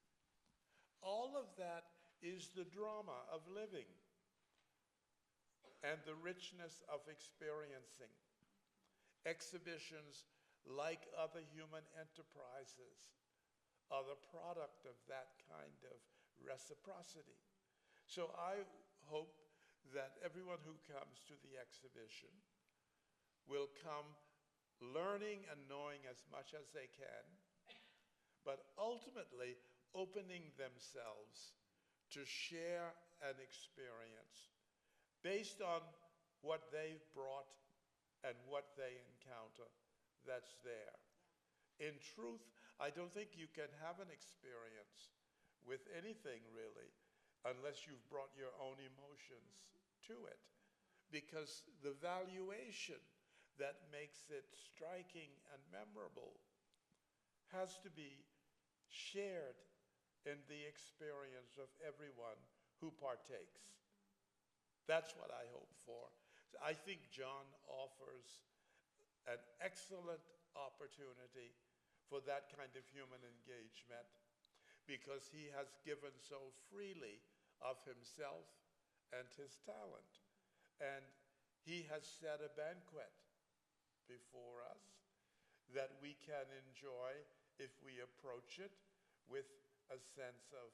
All of that is the drama of living and the richness of experiencing. Exhibitions, like other human enterprises, are the product of that kind of reciprocity. So I hope that everyone who comes to the exhibition will come learning and knowing as much as they can, but ultimately opening themselves to share an experience based on what they've brought and what they encounter that's there. In truth, I don't think you can have an experience with anything really unless you've brought your own emotions to it, because the valuation that makes it striking and memorable has to be shared in the experience of everyone who partakes. That's what I hope for. I think John offers an excellent opportunity for that kind of human engagement because he has given so freely of himself and his talent. And he has set a banquet before us that we can enjoy if we approach it with a sense of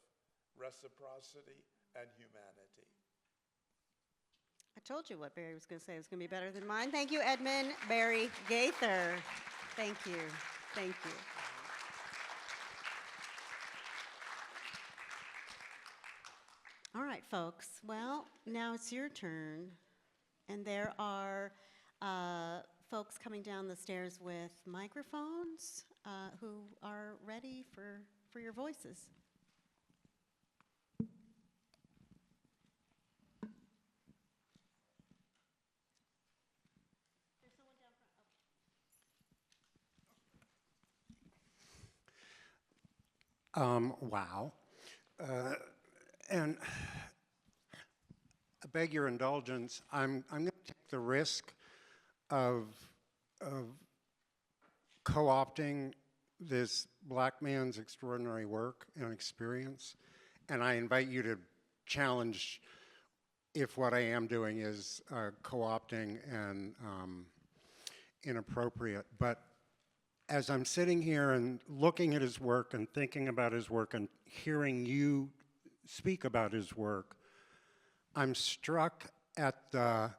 reciprocity and humanity. I told you what Barry was going to say was going to be better than mine. Thank you, Edmund Barry Gaither. Thank you. Thank you. All right, folks. Well, now it's your turn. And there are folks coming down the stairs with microphones who are ready for your voices. Wow. And I beg your indulgence, I'm going to take the risk of co-opting this black man's extraordinary work and experience, and I invite you to challenge if what I am doing is co-opting and inappropriate. But as I'm sitting here and looking at his work and thinking about his work and hearing you speak about his work, I'm struck at the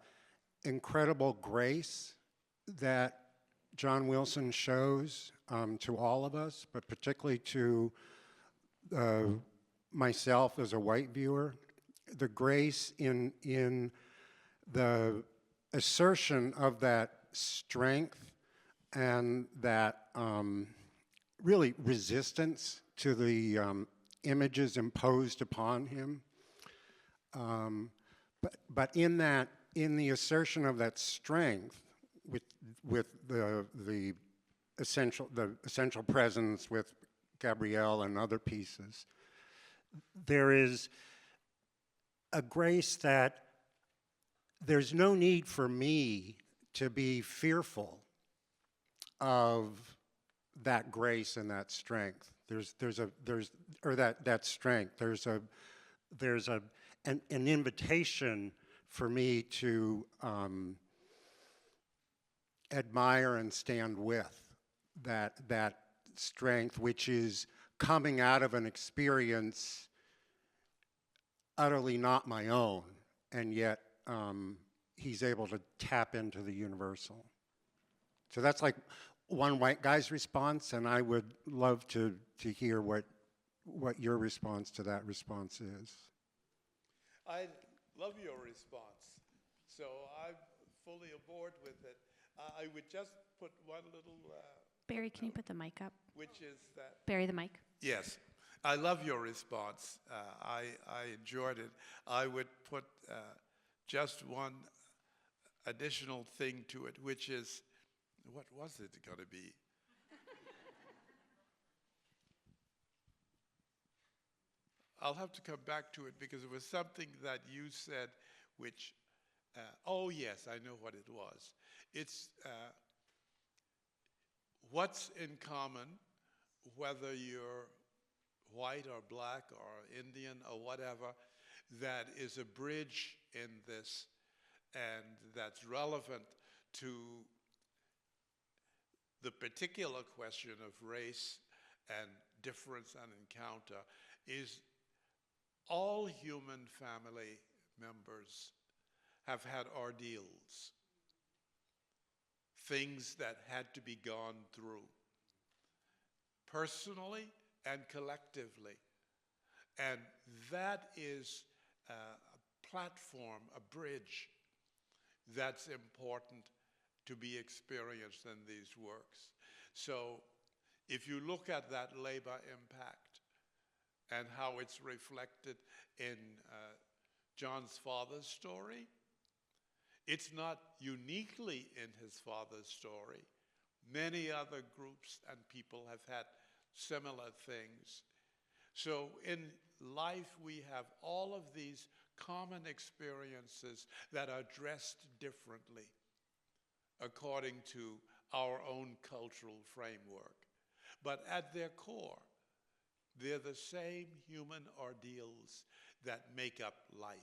incredible grace that John Wilson shows to all of us, but particularly to myself as a white viewer. The grace in the assertion of that strength and that really resistance to the images imposed upon him. But in the assertion of that strength, with the essential presence with Gabrielle and other pieces, there is a grace that there's no need for me to be fearful of that grace and that strength. There's an invitation for me to admire and stand with that strength, which is coming out of an experience utterly not my own, and yet he's able to tap into the universal. So that's like one white guy's response, and I would love to hear what your response to that response is. I love your response, so I'm fully aboard with it. I would just put one little... Barry, can you put the mic up? Which is that... Barry, the mic. Yes. I love your response. I enjoyed it. I would put just one additional thing to it, which is, what was it going to be? I'll have to come back to it because it was something that you said which, oh yes, I know what it was. It's what's in common, whether you're white or black or Indian or whatever, that is a bridge in this and that's relevant to the particular question of race and difference and encounter, is all human family members have had ordeals, things that had to be gone through, personally and collectively. And that is a platform, a bridge, that's important to be experienced in these works. So if you look at that labor impact and how it's reflected in John's father's story, it's not uniquely in his father's story. Many other groups and people have had similar things. So in life, we have all of these common experiences that are dressed differently according to our own cultural framework. But at their core, they're the same human ordeals that make up life.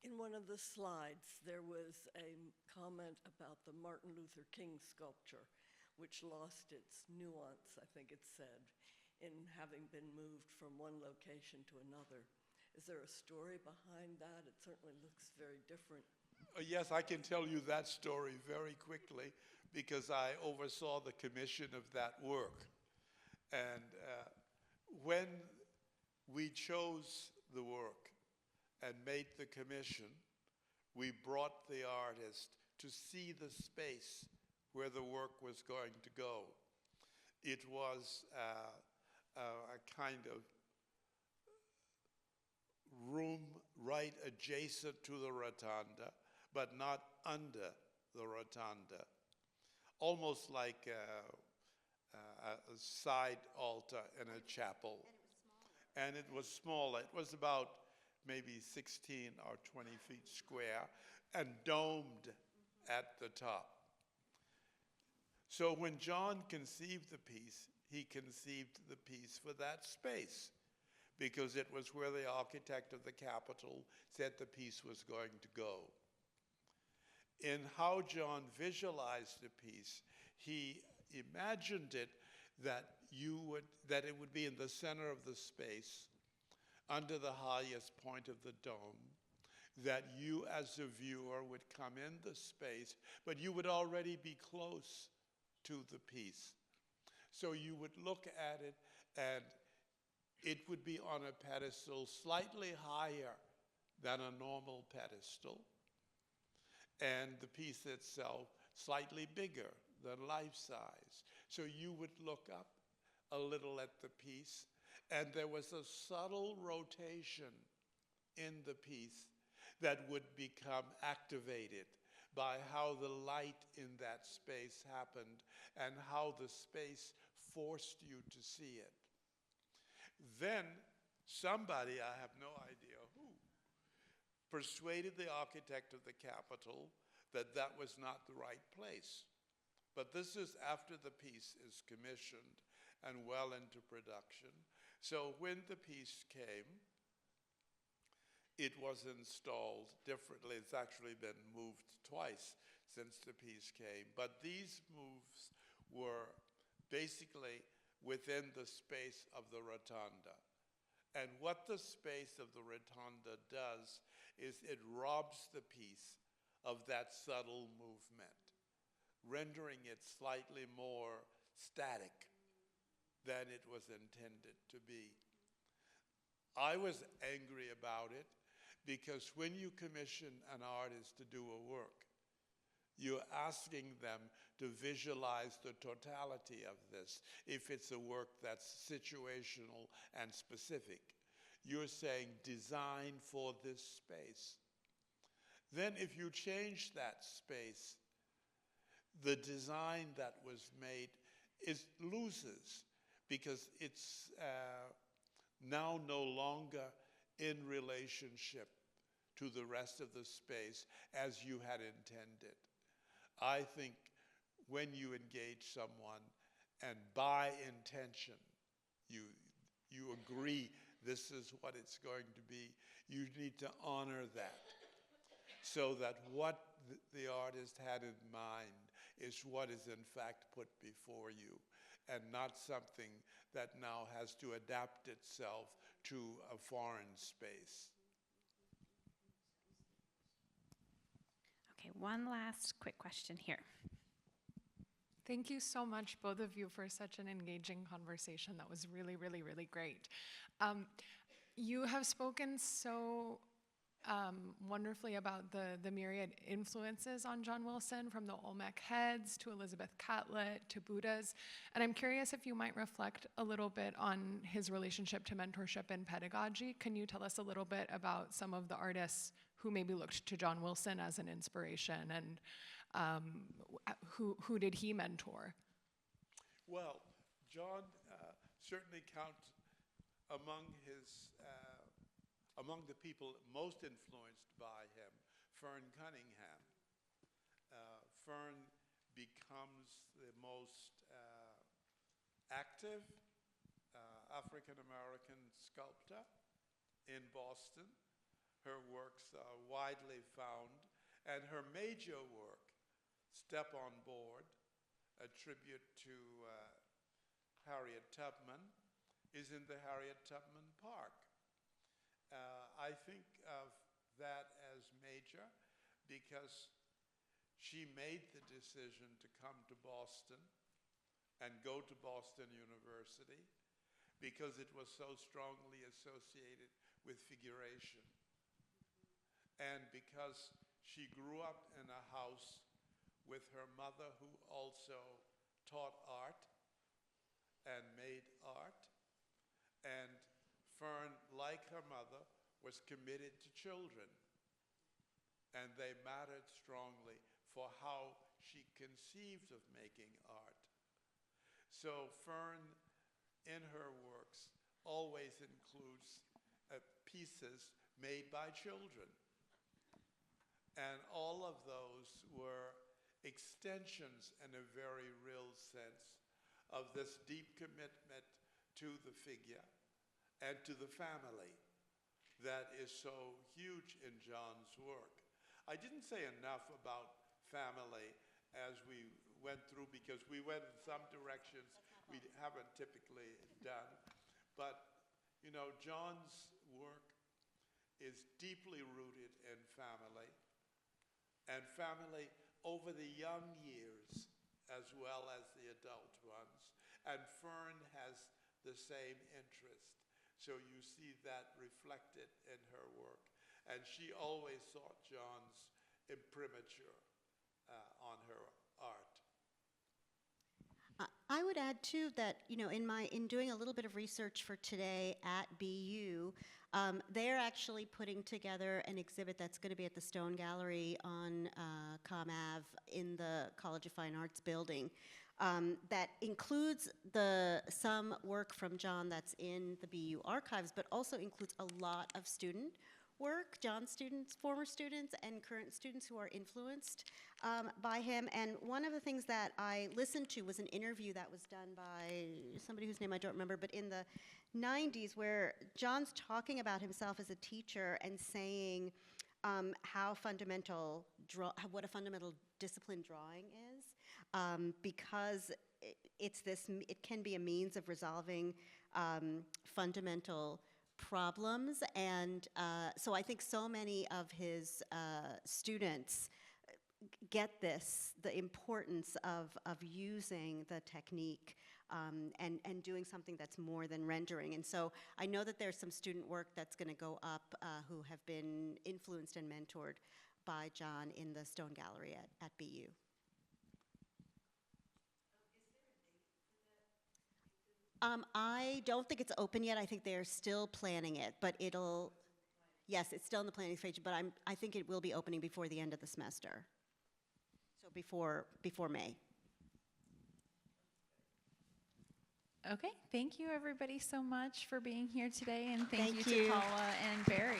In one of the slides, there was a comment about the Martin Luther King sculpture, which lost its nuance, I think it said, in having been moved from one location to another. Is there a story behind that? It certainly looks very different. Yes, I can tell you that story very quickly because I oversaw the commission of that work. And when we chose the work and made the commission, we brought the artist to see the space where the work was going to go. It was a kind of room right adjacent to the rotunda, but not under the rotunda, almost like a side altar in a chapel. And it was smaller. It was about maybe 16 or 20 feet square and domed at the top. So when John conceived the piece, he conceived the piece for that space because it was where the architect of the Capitol said the piece was going to go. In how John visualized the piece, he imagined it that it would be in the center of the space, under the highest point of the dome, that you as a viewer would come in the space, but you would already be close to the piece. So you would look at it and it would be on a pedestal slightly higher than a normal pedestal, and the piece itself slightly bigger than life size. So you would look up a little at the piece, and there was a subtle rotation in the piece that would become activated by how the light in that space happened and how the space forced you to see it. Then somebody, I have no idea who, persuaded the architect of the Capitol that that was not the right place. But this is after the piece is commissioned and well into production. So when the piece came, it was installed differently. It's actually been moved twice since the piece came. But these moves were basically within the space of the rotunda. And what the space of the rotunda does is it robs the piece of that subtle movement, rendering it slightly more static than it was intended to be. I was angry about it because when you commission an artist to do a work, you're asking them to visualize the totality of this, if it's a work that's situational and specific. You're saying design for this space. Then if you change that space, the design that was made loses, because it's now no longer in relationship to the rest of the space as you had intended. I think when you engage someone and by intention you agree this is what it's going to be, you need to honor that, so that what the artist had in mind is what is in fact put before you, and not something that now has to adapt itself to a foreign space. Okay, one last quick question here. Thank you so much, both of you, for such an engaging conversation. That was really, really, really great. You have spoken so wonderfully about the myriad influences on John Wilson, from the Olmec heads to Elizabeth Catlett to Buddhas. And I'm curious if you might reflect a little bit on his relationship to mentorship and pedagogy. Can you tell us a little bit about some of the artists who maybe looked to John Wilson as an inspiration, and who did he mentor? Well, John certainly counts among the people most influenced by him. Fern Cunningham. Fern becomes the most active African-American sculptor in Boston. Her works are widely found, and her major work, Step on Board, a tribute to Harriet Tubman, is in the Harriet Tubman Park. I think of that as major because she made the decision to come to Boston and go to Boston University because it was so strongly associated with figuration. And because she grew up in a house with her mother, who also taught art and made art. And Fern, like her mother, was committed to children. And they mattered strongly for how she conceived of making art. So Fern, in her works, always includes pieces made by children. And all of those were extensions, in a very real sense, of this deep commitment to the figure and to the family that is so huge in John's work. I didn't say enough about family as we went through, because we went in some directions we haven't typically done. But, you know, John's work is deeply rooted in family, and family over the young years as well as the adult ones. And Fern has the same interest. So you see that reflected in her work. And she always sought John's imprimatur on her art. I would add too that, you know, in doing a little bit of research for today at BU, they're actually putting together an exhibit that's going to be at the Stone Gallery on Com Ave in the College of Fine Arts building, that includes some work from John that's in the BU archives, but also includes a lot of student work, John's students, former students, and current students who are influenced by him. And one of the things that I listened to was an interview that was done by somebody whose name I don't remember, but in the 90s, where John's talking about himself as a teacher and saying what a fundamental discipline drawing is, because it can be a means of resolving fundamental problems. And so I think so many of his students get the importance of using the technique and doing something that's more than rendering. And so I know that there's some student work that's going to go up who have been influenced and mentored by John in the Stone Gallery at BU. I don't think it's open yet. I think they're still planning it, but yes, it's still in the planning stage, but I think it will be opening before the end of the semester. So before May. Okay, thank you everybody so much for being here today, and thank Thank you you. to Paula and Barry.